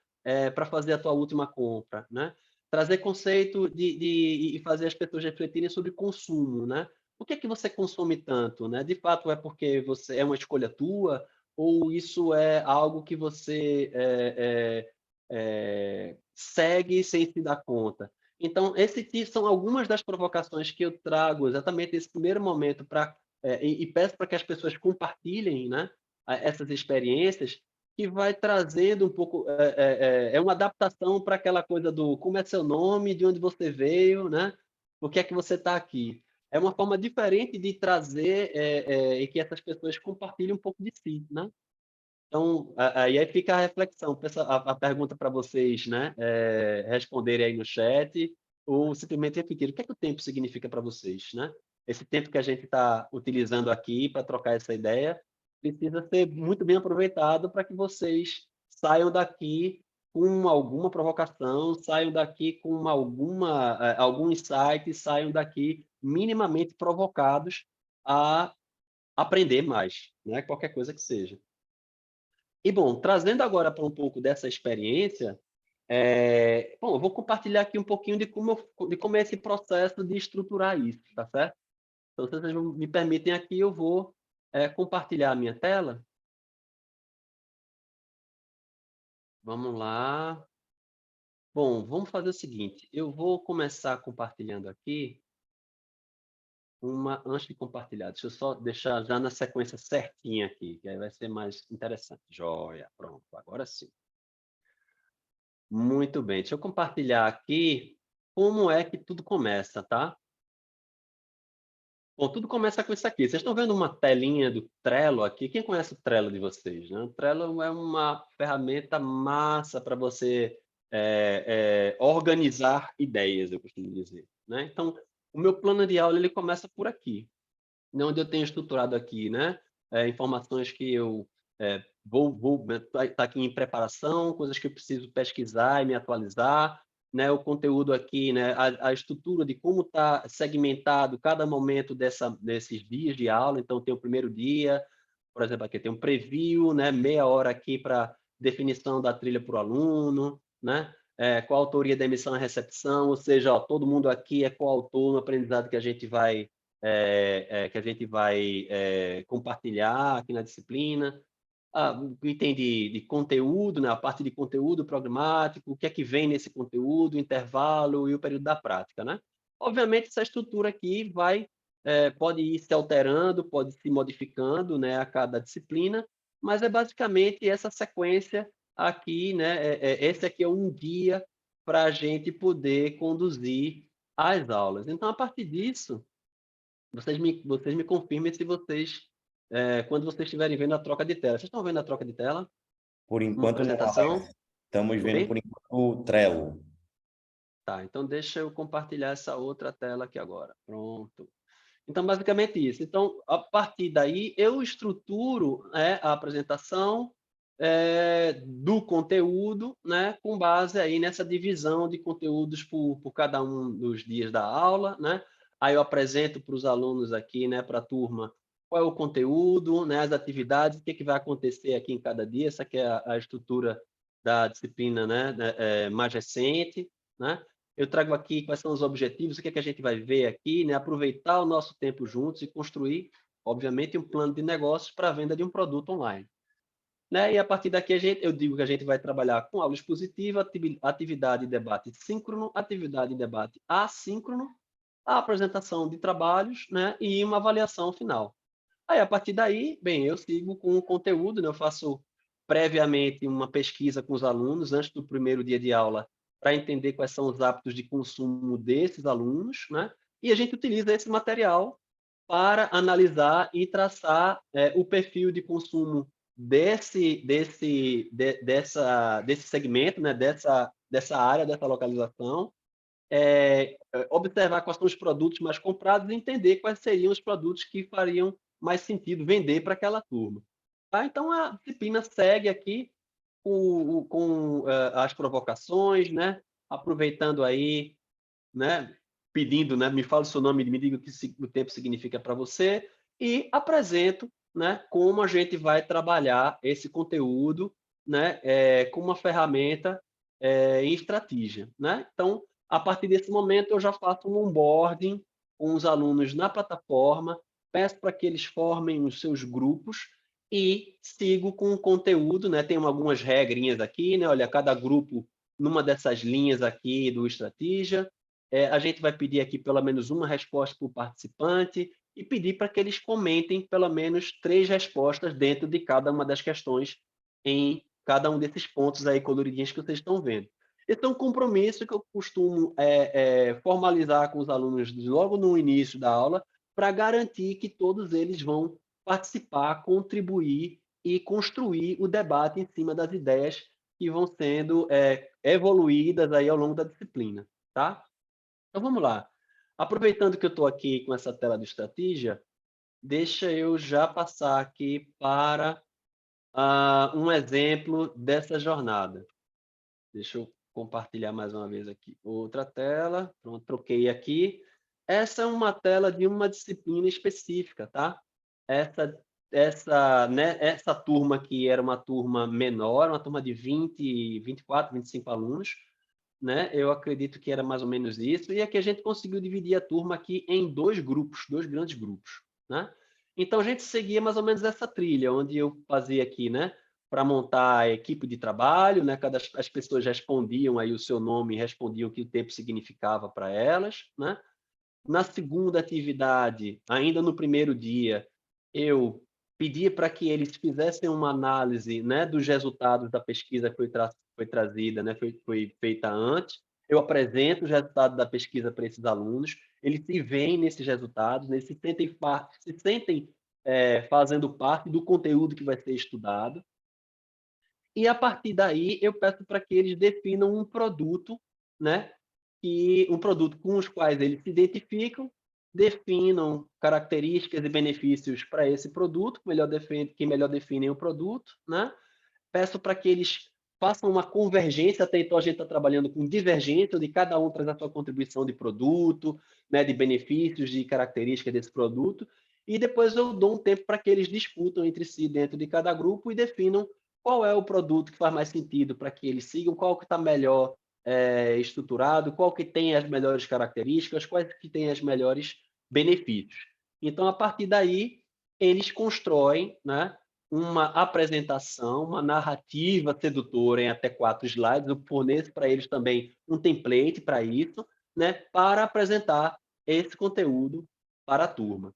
para fazer a tua última compra, né? Trazer conceito e fazer as pessoas refletirem sobre consumo, né? Por que você consome tanto, né? De fato é porque você é uma escolha tua ou isso é algo que você segue sem se dar conta? Então, são algumas das provocações que eu trago exatamente nesse primeiro momento para e peço para que as pessoas compartilhem, né, essas experiências, que vai trazendo um pouco, uma adaptação para aquela coisa do como é seu nome, de onde você veio, né, por que é que você está aqui. É uma forma diferente de trazer e que essas pessoas compartilhem um pouco de si, né? Então, aí fica a reflexão, a pergunta para vocês, né, responderem aí no chat, ou simplesmente repetir o que é que o tempo significa para vocês, né? Esse tempo que a gente está utilizando aqui para trocar essa ideia precisa ser muito bem aproveitado para que vocês saiam daqui com alguma provocação, saiam daqui com algum insight, saiam daqui minimamente provocados a aprender mais, né? Qualquer coisa que seja. E, bom, trazendo agora para um pouco dessa experiência, bom, eu vou compartilhar aqui um pouquinho de como é esse processo de estruturar isso, tá certo? Então, se vocês me permitem aqui, eu vou compartilhar a minha tela. Vamos lá. Bom, vamos fazer o seguinte, eu vou começar compartilhando aqui antes de compartilhar, deixa eu só deixar já na sequência certinha aqui, que aí vai ser mais interessante. Joia, pronto, agora sim. Muito bem, deixa eu compartilhar aqui como é que tudo começa, tá? Bom, tudo começa com isso aqui. Vocês estão vendo uma telinha do Trello aqui? Quem conhece o Trello de vocês, né? O Trello é uma ferramenta massa para você organizar ideias, eu costumo dizer, né? Então, o meu plano de aula ele começa por aqui, né? Onde eu tenho estruturado aqui, né? Informações que eu vou tá aqui em preparação, coisas que eu preciso pesquisar e me atualizar, né? O conteúdo aqui, né? A estrutura de como está segmentado cada momento desses dias de aula. Então, tem o primeiro dia, por exemplo, aqui tem um preview, né? Meia hora aqui para definição da trilha para o aluno, né? Coautoria da emissão e recepção, ou seja, ó, todo mundo aqui é coautor no aprendizado que a gente vai compartilhar aqui na disciplina. O item de conteúdo, né? A parte de conteúdo programático, o que é que vem nesse conteúdo, o intervalo e o período da prática, né? Obviamente, essa estrutura aqui pode ir se alterando, pode se modificando, né, a cada disciplina, mas é basicamente essa sequência aqui, né? Esse aqui é um guia para a gente poder conduzir as aulas. Então, a partir disso, vocês me confirmem se quando vocês estiverem vendo a troca de tela. Vocês estão vendo a troca de tela? Por Uma enquanto não, apresentação? Alex. Estamos vendo Oi? por enquanto o Trello. Tá, então deixa eu compartilhar essa outra tela aqui agora. Pronto. Então, basicamente isso. Então, a partir daí, eu estruturo, né, a apresentação do conteúdo, né, com base aí nessa divisão de conteúdos por cada um dos dias da aula, né? Aí eu apresento para os alunos aqui, né, para a turma, qual é o conteúdo, né, as atividades, o que vai acontecer aqui em cada dia. Essa aqui é a estrutura da disciplina, né, mais recente, né? Eu trago aqui quais são os objetivos, o que é que a gente vai ver aqui, né? Aproveitar o nosso tempo juntos e construir, obviamente, um plano de negócios para a venda de um produto online. Né? E a partir daqui eu digo que a gente vai trabalhar com aula expositiva, atividade e debate síncrono, atividade e debate assíncrono, a apresentação de trabalhos, né? E uma avaliação final. Aí, a partir daí, bem, eu sigo com o conteúdo, né? Eu faço previamente uma pesquisa com os alunos antes do primeiro dia de aula para entender quais são os hábitos de consumo desses alunos, né? E a gente utiliza esse material para analisar e traçar o perfil de consumo desse segmento, né? Dessa área, dessa localização, observar quais são os produtos mais comprados e entender quais seriam os produtos que fariam mais sentido vender para aquela turma. Tá? Então, a disciplina segue aqui com as provocações, né? Aproveitando aí, né? Pedindo, né? Me fala o seu nome, me diga o que o tempo significa para você e apresento, né? Como a gente vai trabalhar esse conteúdo, né? Com uma ferramenta em estratégia, né? Então, a partir desse momento, eu já faço um onboarding com os alunos na plataforma, peço para que eles formem os seus grupos e sigo com o conteúdo, né? Tem algumas regrinhas aqui, né? Olha, cada grupo numa dessas linhas aqui do estratégia, a gente vai pedir aqui pelo menos uma resposta para o participante e pedir para que eles comentem pelo menos 3 respostas dentro de cada uma das questões em cada um desses pontos aí coloridinhos que vocês estão vendo. Esse é um compromisso que eu costumo formalizar com os alunos logo no início da aula para garantir que todos eles vão participar, contribuir e construir o debate em cima das ideias que vão sendo evoluídas aí ao longo da disciplina, tá? Então, vamos lá. Aproveitando que eu estou aqui com essa tela de estratégia, deixa eu já passar aqui para um exemplo dessa jornada. Deixa eu compartilhar mais uma vez aqui. Outra tela. Pronto, troquei aqui. Essa é uma tela de uma disciplina específica, tá? Essa turma aqui era uma turma menor, uma turma de 20, 24, 25 alunos, né? Eu acredito que era mais ou menos isso. E aqui a gente conseguiu dividir a turma aqui em 2 grupos, 2 grandes grupos, né? Então a gente seguia mais ou menos essa trilha, onde eu fazia aqui, né? Para montar a equipe de trabalho, né? As pessoas respondiam aí o seu nome, respondiam o que o tempo significava para elas, né? Na segunda atividade, ainda no primeiro dia, eu pedia para que eles fizessem uma análise, né, dos resultados da pesquisa que foi trazida, né, foi feita antes. Eu apresento os resultados da pesquisa para esses alunos, eles se veem nesses resultados, né, eles se sentem fazendo parte do conteúdo que vai ser estudado. E, a partir daí, eu peço para que eles definam um produto, né, um produto com os quais eles se identificam, definam características e benefícios para esse produto, que melhor definem o produto, né? Peço para que eles façam uma convergência, até então a gente está trabalhando com divergência, onde cada um traz a sua contribuição de produto, né, de benefícios, de características desse produto, e depois eu dou um tempo para que eles discutam entre si dentro de cada grupo e definam qual é o produto que faz mais sentido para que eles sigam, qual que está melhor estruturado, qual que tem as melhores características, quais que tem os melhores benefícios. Então, a partir daí, eles constroem, né, uma apresentação, uma narrativa sedutora em até 4 slides. Eu forneço para eles também um template para isso, né, para apresentar esse conteúdo para a turma.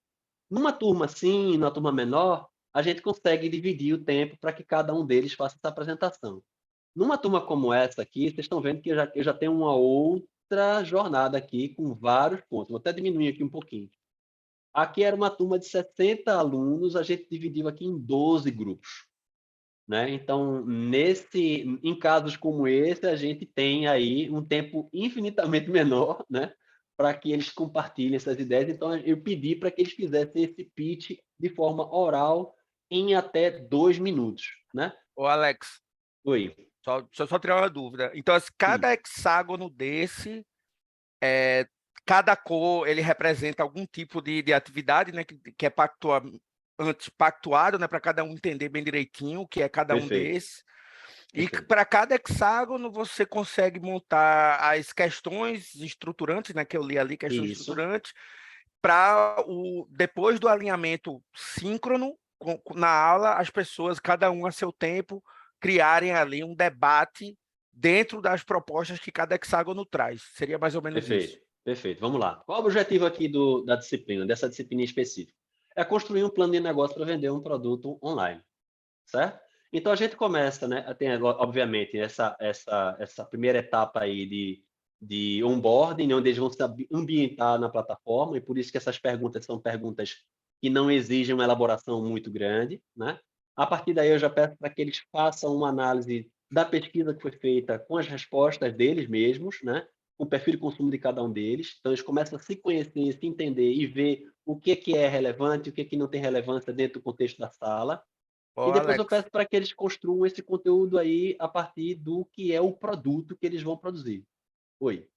Numa turma assim, numa turma menor, a gente consegue dividir o tempo para que cada um deles faça essa apresentação. Numa turma como essa aqui, vocês estão vendo que eu já tenho uma outra jornada aqui com vários pontos. Vou até diminuir aqui um pouquinho. Aqui era uma turma de 60 alunos, a gente dividiu aqui em 12 grupos. né? Então, em casos como esse, a gente tem aí um tempo infinitamente menor, né? Para que eles compartilhem essas ideias. Então, eu pedi para que eles fizessem esse pitch de forma oral em até 2 minutos, né? Ô, Alex, Oi. deixa eu só tirar uma dúvida. Então, Sim, cada hexágono desse, cada cor, ele representa algum tipo de atividade, né, que é antes pactuado, né, para cada um entender bem direitinho o que é cada um perfeito, desses. E perfeito. para cada hexágono você consegue montar as questões estruturantes, né, que eu li ali, questões Isso, estruturantes, para depois do alinhamento síncrono na aula, as pessoas, cada um a seu tempo, criarem ali um debate dentro das propostas que cada hexágono traz. Seria mais ou menos isso. perfeito, perfeito. Vamos lá. Qual o objetivo aqui da disciplina, dessa disciplina específica? É construir um plano de negócio para vender um produto online, certo? Então a gente começa, né? Tem obviamente essa primeira etapa aí de onboarding, onde eles vão se ambientar na plataforma, e por isso que essas perguntas são perguntas que não exigem uma elaboração muito grande, né? A partir daí eu já peço para que eles façam uma análise da pesquisa que foi feita com as respostas deles mesmos, né? Com o perfil de consumo de cada um deles. Então eles começam a se conhecer, se entender e ver o que é relevante, o que não tem relevância dentro do contexto da sala. Ô, E depois eu Alex. peço para que eles construam esse conteúdo aí a partir do que é o produto que eles vão produzir. Oi,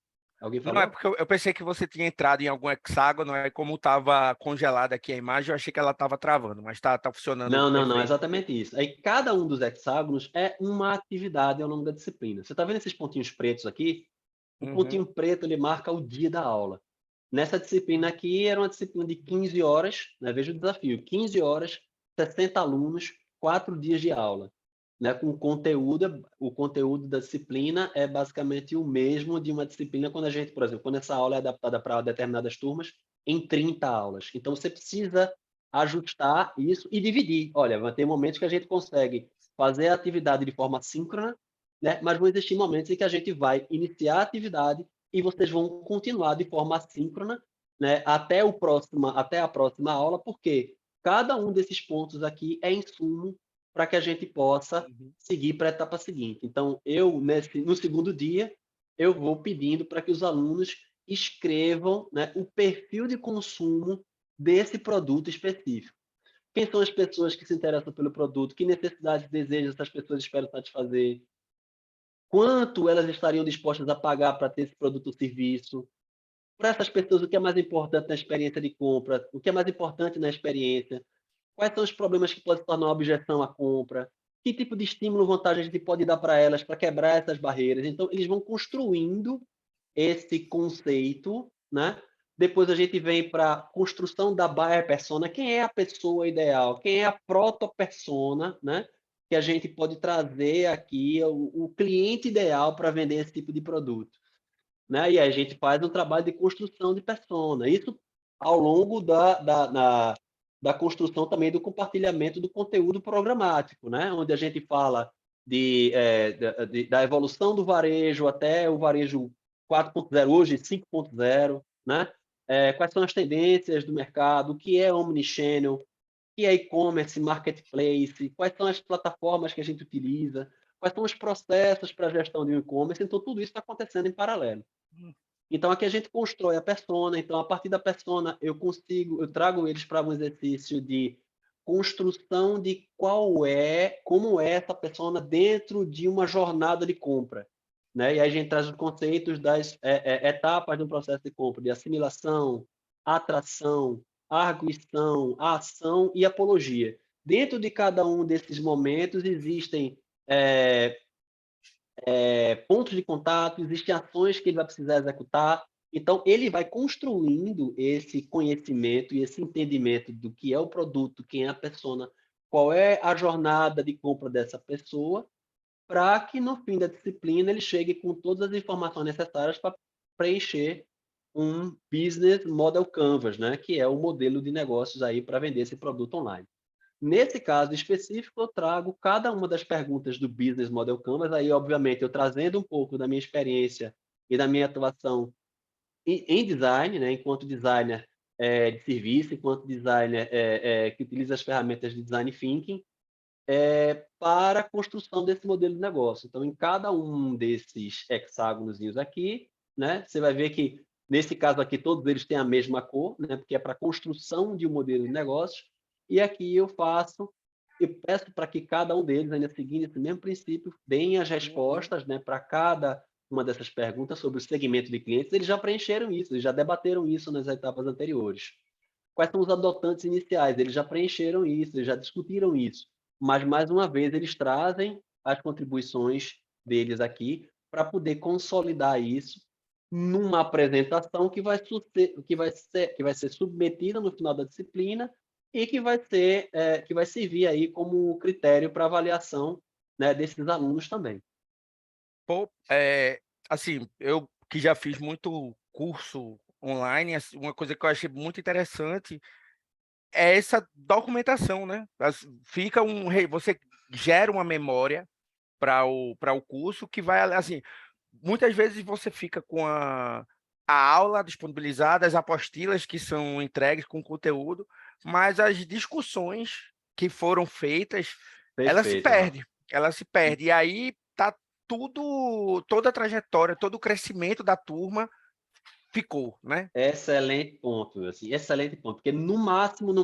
alguém Não, é falou? porque eu pensei que você tinha entrado em algum hexágono, aí como estava congelada aqui a imagem, eu achei que ela estava travando, mas tá funcionando Não, não, não, é perfeito. exatamente isso. Aí cada um dos hexágonos é uma atividade ao longo da disciplina. Você está vendo esses pontinhos pretos aqui? O Uhum. pontinho preto ele marca o dia da aula. Nessa disciplina aqui era uma disciplina de 15 horas, né? Veja o desafio, 15 horas, 60 alunos, 4 dias de aula. Né? Com conteúdo, o conteúdo da disciplina é basicamente o mesmo de uma disciplina quando a gente, por exemplo, quando essa aula é adaptada para determinadas turmas, em 30 aulas. Então você precisa ajustar isso e dividir. Olha, vai ter momentos que a gente consegue fazer a atividade de forma síncrona, né? Mas vão existir momentos em que a gente vai iniciar a atividade e vocês vão continuar de forma assíncrona, né? Até a próxima aula, porque cada um desses pontos aqui é insumo para que a gente possa Uhum. seguir para a etapa seguinte. Então, no segundo dia, eu vou pedindo para que os alunos escrevam, né, o perfil de consumo desse produto específico. Quem são as pessoas que se interessam pelo produto? Que necessidades e desejos essas pessoas esperam satisfazer? Quanto elas estariam dispostas a pagar para ter esse produto ou serviço? Para essas pessoas, o que é mais importante na experiência de compra? O que é mais importante na experiência? Quais são os problemas que podem se tornar uma objeção à compra? Que tipo de estímulo ou vantagem a gente pode dar para elas para quebrar essas barreiras? Então, eles vão construindo esse conceito, né? Depois a gente vem para a construção da buyer persona. Quem é a pessoa ideal? Quem é a proto-persona, né? Que a gente pode trazer aqui o cliente ideal para vender esse tipo de produto, né? E aí a gente faz um trabalho de construção de persona. Isso ao longo da construção também do compartilhamento do conteúdo programático, né? Onde a gente fala da evolução do varejo até o varejo 4.0, hoje 5.0, né? Quais são as tendências do mercado, o que é omnichannel, o que é e-commerce, marketplace, quais são as plataformas que a gente utiliza, quais são os processos para a gestão de um e-commerce. Então, tudo isso está acontecendo em paralelo. Então, aqui a gente constrói a persona. Então, a partir da persona, eu trago eles para um exercício de construção de como é essa persona dentro de uma jornada de compra, né? E aí a gente traz os conceitos das etapas do processo de compra, de assimilação, atração, arguição, ação e apologia. Dentro de cada um desses momentos existem é, pontos de contato, existem ações que ele vai precisar executar. Então, ele vai construindo esse conhecimento e esse entendimento do que é o produto, quem é a persona, qual é a jornada de compra dessa pessoa, para que no fim da disciplina ele chegue com todas as informações necessárias para preencher um business model canvas, né, que é o modelo de negócios aí para vender esse produto online. Nesse caso específico, eu trago cada uma das perguntas do Business Model Canvas, aí, obviamente, eu trazendo um pouco da minha experiência e da minha atuação em design, né, enquanto designer de serviço, enquanto designer que utiliza as ferramentas de design thinking, para a construção desse modelo de negócio. Então, em cada um desses hexágonozinhos aqui, né, você vai ver que, nesse caso aqui, todos eles têm a mesma cor, né, porque é para a construção de um modelo de negócio. E aqui eu peço para que cada um deles, ainda seguindo esse mesmo princípio, deem as respostas, né, para cada uma dessas perguntas sobre o segmento de clientes. Eles já preencheram isso, eles já debateram isso nas etapas anteriores. Quais são os adotantes iniciais? Eles já preencheram isso, eles já discutiram isso. Mas, mais uma vez, eles trazem as contribuições deles aqui para poder consolidar isso numa apresentação que vai ser submetida no final da disciplina e que vai servir aí como critério para avaliação, né, desses alunos também. Pô, assim, eu que já fiz muito curso online, assim, uma coisa que eu achei muito interessante é essa documentação, né? Fica você gera uma memória para o curso que vai, assim, muitas vezes você fica com a aula disponibilizada, as apostilas que são entregues com conteúdo, mas as discussões que foram feitas, ela se Perfeito, Rafa. perde, ela se perde. E aí tá toda a trajetória, todo o crescimento da turma ficou, né? Excelente ponto, assim, excelente ponto, porque no máximo,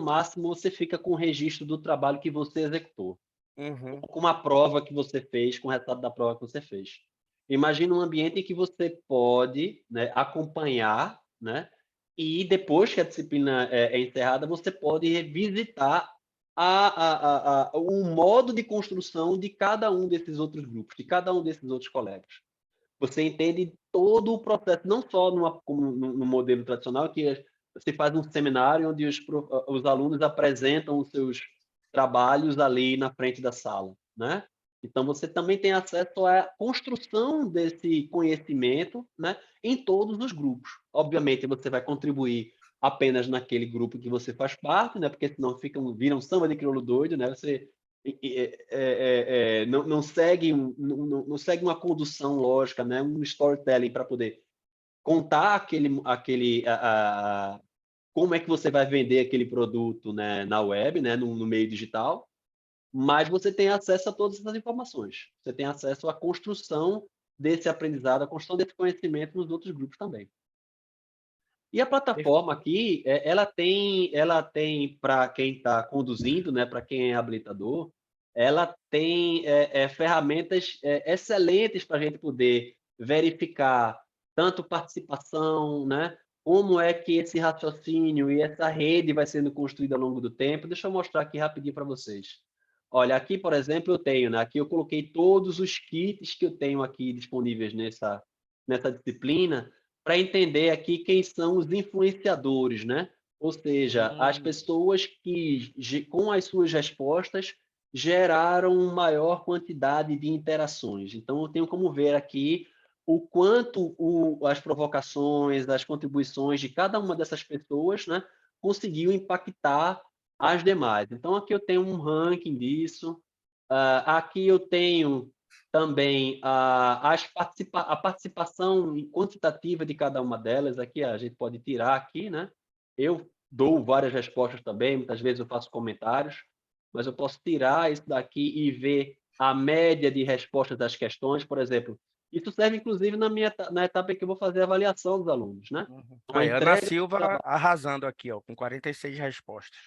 você fica com o registro do trabalho que você executou, Uhum. com uma prova que você fez, com o resultado da prova que você fez. Imagina um ambiente em que você pode, né, acompanhar, né, e depois que a disciplina é encerrada, você pode revisitar o modo de construção de cada um desses outros grupos, de cada um desses outros colegas. Você entende todo o processo, não só como no modelo tradicional, que você faz um seminário onde os alunos apresentam os seus trabalhos ali na frente da sala, né? Então, você também tem acesso à construção desse conhecimento, né, em todos os grupos. Obviamente, você vai contribuir apenas naquele grupo que você faz parte, né, porque senão vira um samba de crioulo doido, né? Você não segue não segue uma condução lógica, né? Um storytelling para poder contar como é que você vai vender aquele produto, né, na web, né, no meio digital, mas você tem acesso a todas essas informações. Você tem acesso à construção desse aprendizado, à construção desse conhecimento nos outros grupos também. E a plataforma aqui, ela tem para quem está conduzindo, né, para quem é habilitador, ela tem ferramentas excelentes para a gente poder verificar tanto participação, né, como é que esse raciocínio e essa rede vai sendo construída ao longo do tempo. Deixa eu mostrar aqui rapidinho para vocês. Olha, aqui, por exemplo, eu tenho, né, aqui eu coloquei todos os kits que eu tenho aqui disponíveis nessa disciplina, para entender aqui quem são os influenciadores, né? Ou seja, as pessoas que, com as suas respostas, geraram maior quantidade de interações. Então, eu tenho como ver aqui o quanto as provocações, as contribuições de cada uma dessas pessoas, né, conseguiu impactar as demais. Então, aqui eu tenho um ranking disso. Aqui eu tenho também a participação quantitativa de cada uma delas. Aqui a gente pode tirar aqui, né? Eu dou várias respostas também, muitas vezes eu faço comentários, mas eu posso tirar isso daqui e ver a média de respostas das questões, por exemplo. Isso serve, inclusive, na etapa em que eu vou fazer a avaliação dos alunos, né? Então, a Aí, Ana entrega do Silva trabalho. arrasando aqui, ó, com 46 respostas.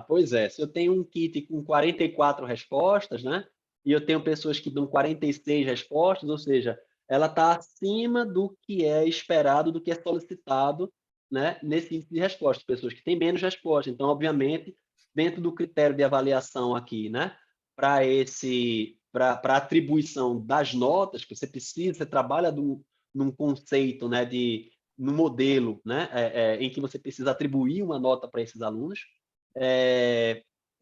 Pois é, se eu tenho um kit com 44 respostas, né? E eu tenho pessoas que dão 46 respostas, ou seja, ela está acima do que é esperado, do que é solicitado, né? Nesse índice de respostas, pessoas que têm menos respostas. Então, obviamente, dentro do critério de avaliação aqui, né? Para atribuição das notas, que você trabalha num conceito, né? No modelo, né? Em que você precisa atribuir uma nota para esses alunos.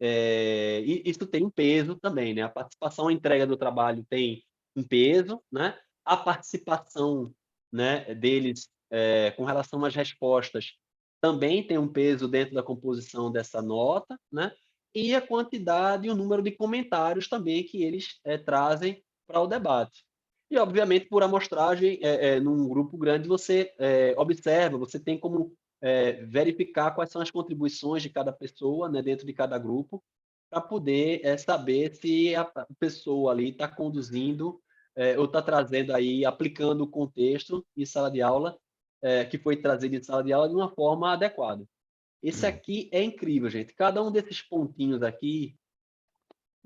E isso tem um peso também, né? A participação, a entrega do trabalho tem um peso, né? A participação, né, deles com relação às respostas também tem um peso dentro da composição dessa nota, né? E a quantidade e o número de comentários também que eles trazem para o debate. E, obviamente, por amostragem, num grupo grande, você observa, você tem como verificar quais são as contribuições de cada pessoa, né, dentro de cada grupo, para poder saber se a pessoa ali está conduzindo ou está trazendo aí, aplicando o contexto em sala de aula, que foi trazido em sala de aula de uma forma adequada. Esse aqui é incrível, gente. Cada um desses pontinhos aqui,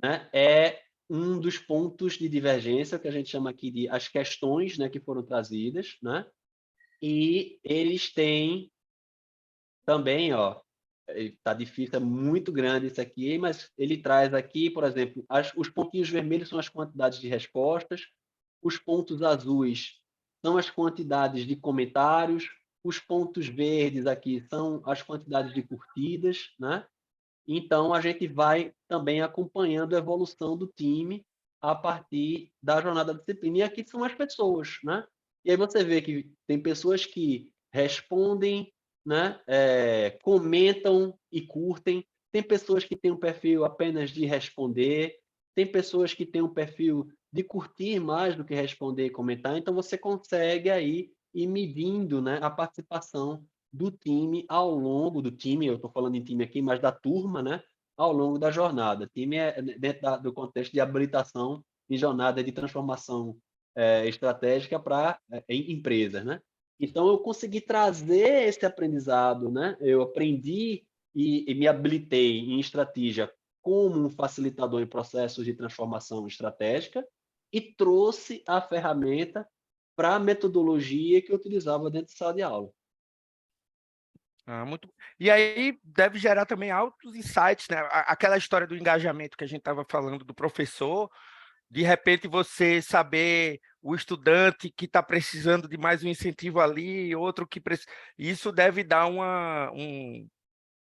né, é um dos pontos de divergência que a gente chama aqui de as questões, né, que foram trazidas, né? E eles têm também, ó, tá difícil, é muito grande isso aqui, mas ele traz aqui, por exemplo, os pontinhos vermelhos são as quantidades de respostas, os pontos azuis são as quantidades de comentários, os pontos verdes aqui são as quantidades de curtidas, né? Então, a gente vai também acompanhando a evolução do time a partir da jornada da disciplina. E aqui são as pessoas, né? E aí você vê que tem pessoas que respondem, né? Comentam e curtem. Tem pessoas que têm um perfil apenas de responder. Tem pessoas que têm um perfil de curtir mais do que responder e comentar. Então, você consegue aí ir medindo, né, a participação do time ao longo do time, eu estou falando em time aqui, mas da turma, né? Ao longo da jornada. Time é dentro do contexto de habilitação e jornada de transformação estratégica para empresas, né? Então, eu consegui trazer esse aprendizado, né? Eu aprendi e me habilitei em estratégia como um facilitador em processos de transformação estratégica e trouxe a ferramenta para a metodologia que eu utilizava dentro de sala de aula. Muito... E aí deve gerar também altos insights, né? Aquela história do engajamento que a gente estava falando do professor, de repente você saber o estudante que está precisando de mais um incentivo ali, outro que precisa. Isso deve dar uns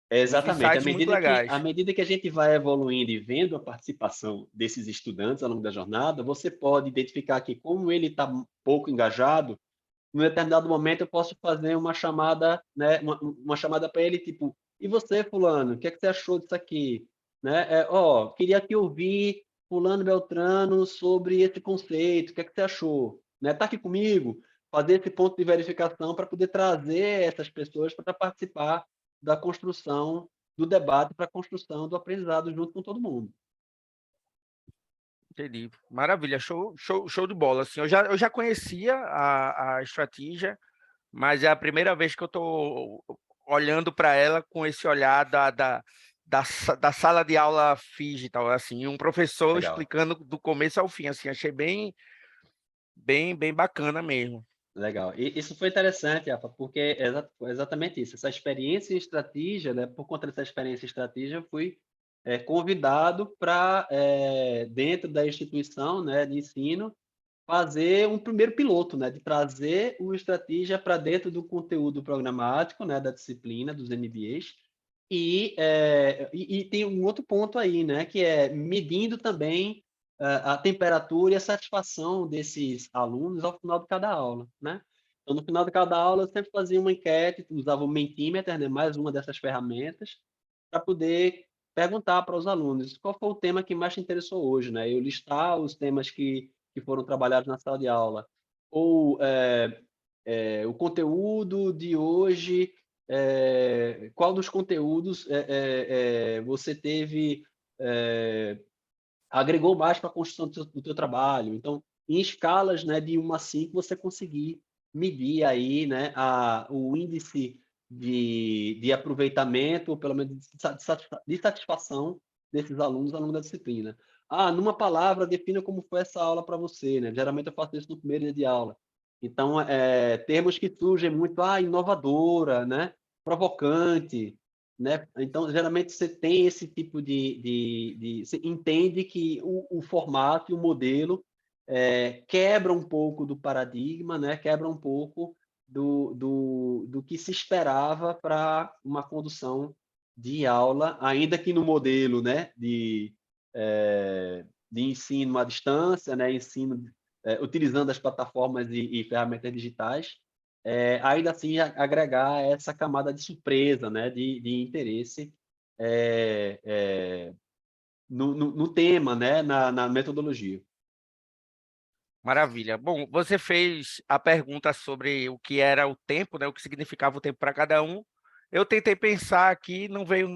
Exatamente. insights muito legais. À medida que a gente vai evoluindo e vendo a participação desses estudantes ao longo da jornada, você pode identificar que, como ele está pouco engajado, em um determinado momento eu posso fazer uma chamada, né, uma chamada para ele, tipo, e você, fulano, o que é que você achou disso aqui? Né? Queria te ouvir, fulano Beltrano, sobre esse conceito, o que é que você achou? Né? Tá aqui comigo? Fazer esse ponto de verificação para poder trazer essas pessoas para participar da construção do debate, para a construção do aprendizado junto com todo mundo. Entendi. Maravilha, show de bola. Assim, eu já conhecia a estratégia, mas é a primeira vez que eu estou olhando para ela com esse olhar da sala de aula digital, assim, um professor Legal. explicando do começo ao fim, assim, achei bem bacana mesmo. Legal. E isso foi interessante, Rafa, porque é exatamente isso. Essa experiência em estratégia, né, por conta dessa experiência em estratégia, eu fui convidado para, dentro da instituição, né, de ensino, fazer um primeiro piloto, né, de trazer o estratégia para dentro do conteúdo programático, né, da disciplina, dos MBAs. E tem um outro ponto aí, né, que é medindo também a temperatura e a satisfação desses alunos ao final de cada aula, né? Então, no final de cada aula, eu sempre fazia uma enquete, usava o Mentimeter, né, mais uma dessas ferramentas, para poder perguntar para os alunos qual foi o tema que mais te interessou hoje, né? Eu listar os temas que foram trabalhados na sala de aula, ou o conteúdo de hoje, qual dos conteúdos você teve agregou mais para a construção do teu trabalho. Então, em escalas, né, de 1 a 5, você conseguir medir aí, né, o índice de aproveitamento, ou pelo menos de satisfação desses alunos ao longo da disciplina. Numa palavra, defina como foi essa aula para você, né? Geralmente eu faço isso no primeiro dia de aula. Então, termos que surgem muito, inovadora, né? Provocante, né? Então, geralmente você tem esse tipo você entende que o formato e o modelo quebra um pouco do paradigma, né? Quebra um pouco do que se esperava para uma condução de aula, ainda que no modelo, né? De ensino à distância, né? Ensino utilizando as plataformas e ferramentas digitais, ainda assim agregar essa camada de surpresa, né, de interesse no tema, né, na metodologia. Maravilha. Bom, você fez a pergunta sobre o que era o tempo, né? O que significava o tempo para cada um. Eu tentei pensar aqui, não veio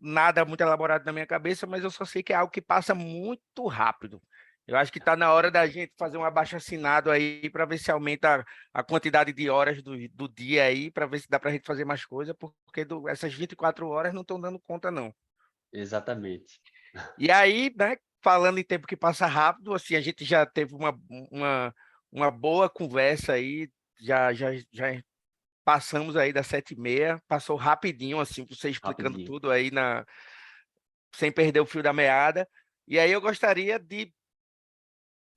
nada muito elaborado na minha cabeça, mas eu só sei que é algo que passa muito rápido. Eu acho que está na hora da gente fazer um abaixo-assinado aí para ver se aumenta a quantidade de horas do dia aí, para ver se dá para a gente fazer mais coisa, porque essas 24 horas não estão dando conta, não. Exatamente. E aí, né, falando em tempo que passa rápido, assim, a gente já teve uma boa conversa aí, já passamos aí das 7h30, passou rapidinho, assim, você explicando Rapidinho. tudo aí sem perder o fio da meada. E aí eu gostaria de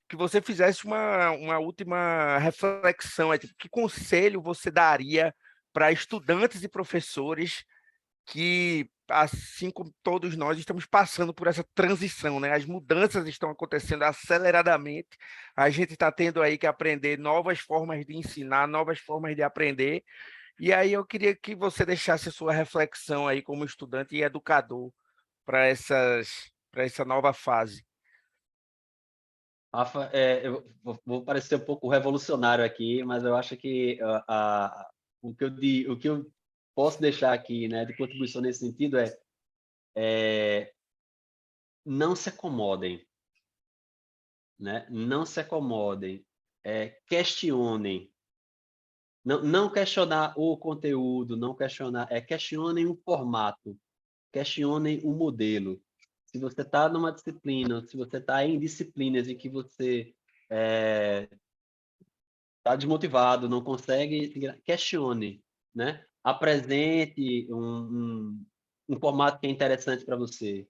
que você fizesse uma última reflexão, tipo, que conselho você daria para estudantes e professores que, assim como todos nós, estamos passando por essa transição, né? As mudanças estão acontecendo aceleradamente, a gente está tendo aí que aprender novas formas de ensinar, novas formas de aprender, e aí eu queria que você deixasse a sua reflexão aí como estudante e educador para essa nova fase. Rafa, eu vou parecer um pouco revolucionário aqui, mas eu acho que o que eu posso deixar aqui, né, de contribuição nesse sentido é não se acomodem, né? Não se acomodem, questionem. Não questionar o conteúdo, não questionar, questionem o formato, questionem o modelo. Se você está numa disciplina, se você está em disciplinas em que você está desmotivado, não consegue, questione, né? Apresente um formato que é interessante para você,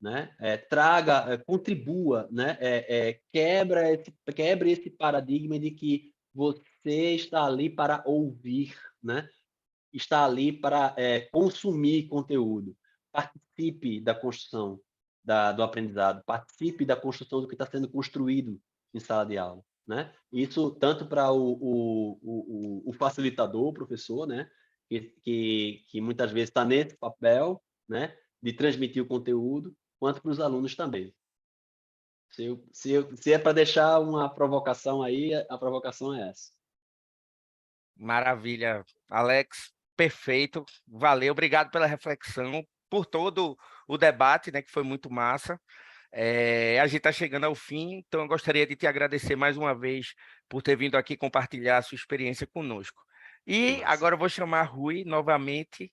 né? Traga, contribua, né? Quebre esse paradigma de que você está ali para ouvir, né? Está ali para consumir conteúdo. Participe da construção do aprendizado, participe da construção do que está sendo construído em sala de aula, né? Isso tanto para o facilitador, o professor, né? Que muitas vezes está nesse papel, né? De transmitir o conteúdo, quanto para os alunos também. Se é para deixar uma provocação aí, a provocação é essa. Maravilha, Alex, perfeito, valeu, obrigado pela reflexão, por todo o debate, né, que foi muito massa. A gente está chegando ao fim, então eu gostaria de te agradecer mais uma vez por ter vindo aqui compartilhar a sua experiência conosco. E Massa. agora eu vou chamar Rui novamente,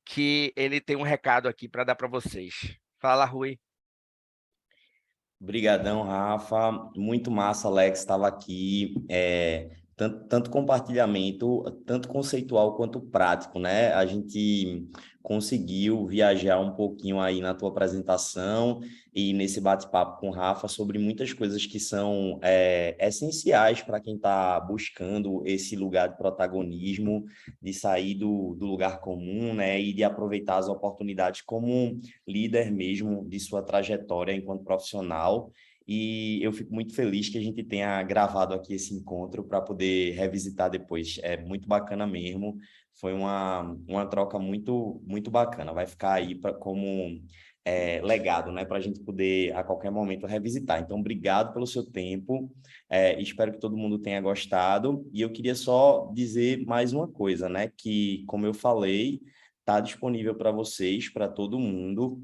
que ele tem um recado aqui para dar para vocês. Fala, Rui. Obrigadão, Rafa. Muito massa, Alex, estava aqui. Tanto compartilhamento, tanto conceitual quanto prático, né? A gente conseguiu viajar um pouquinho aí na tua apresentação e nesse bate-papo com o Rafa sobre muitas coisas que são essenciais para quem está buscando esse lugar de protagonismo, de sair do lugar comum, né? E de aproveitar as oportunidades como líder mesmo de sua trajetória enquanto profissional. E eu fico muito feliz que a gente tenha gravado aqui esse encontro para poder revisitar depois. É muito bacana mesmo. Foi uma troca muito, muito bacana. Vai ficar aí como legado, né? Para a gente poder, a qualquer momento, revisitar. Então, obrigado pelo seu tempo. Espero que todo mundo tenha gostado. E eu queria só dizer mais uma coisa, né? Que, como eu falei, está disponível para vocês, para todo mundo,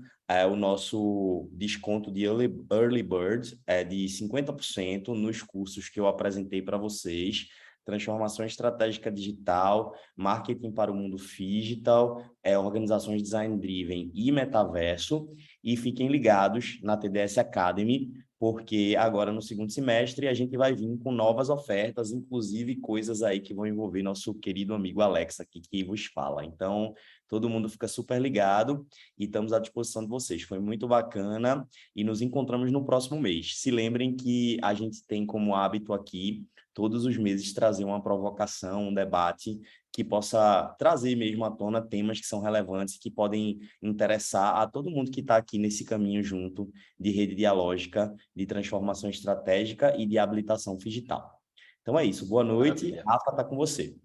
o nosso desconto de Early Bird é de 50% nos cursos que eu apresentei para vocês. Transformação estratégica digital, marketing para o mundo digital, organizações design driven e metaverso. E fiquem ligados na TDS Academy, porque agora no segundo semestre a gente vai vir com novas ofertas, inclusive coisas aí que vão envolver nosso querido amigo Alex aqui que vos fala. Então, todo mundo fica super ligado e estamos à disposição de vocês. Foi muito bacana e nos encontramos no próximo mês. Se lembrem que a gente tem como hábito aqui, todos os meses, trazer uma provocação, um debate que possa trazer mesmo à tona temas que são relevantes, que podem interessar a todo mundo que está aqui nesse caminho junto de rede dialógica, de transformação estratégica e de habilitação digital. Então é isso. Boa noite. Maravilha. Rafa, está com você.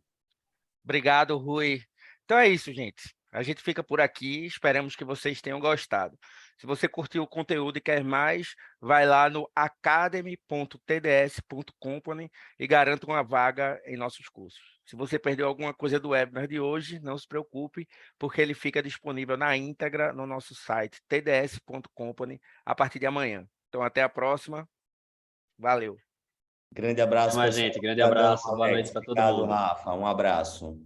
Obrigado, Rui. Então é isso, gente. A gente fica por aqui, esperamos que vocês tenham gostado. Se você curtiu o conteúdo e quer mais, vai lá no academy.tds.company e garanta uma vaga em nossos cursos. Se você perdeu alguma coisa do webinar de hoje, não se preocupe, porque ele fica disponível na íntegra no nosso site tds.company a partir de amanhã. Então, até a próxima. Valeu. Grande Até abraço, mais, pessoal. gente. Grande Obrigadão, abraço. Boa noite Alex. para todo Obrigado, mundo. Rafa. Um abraço.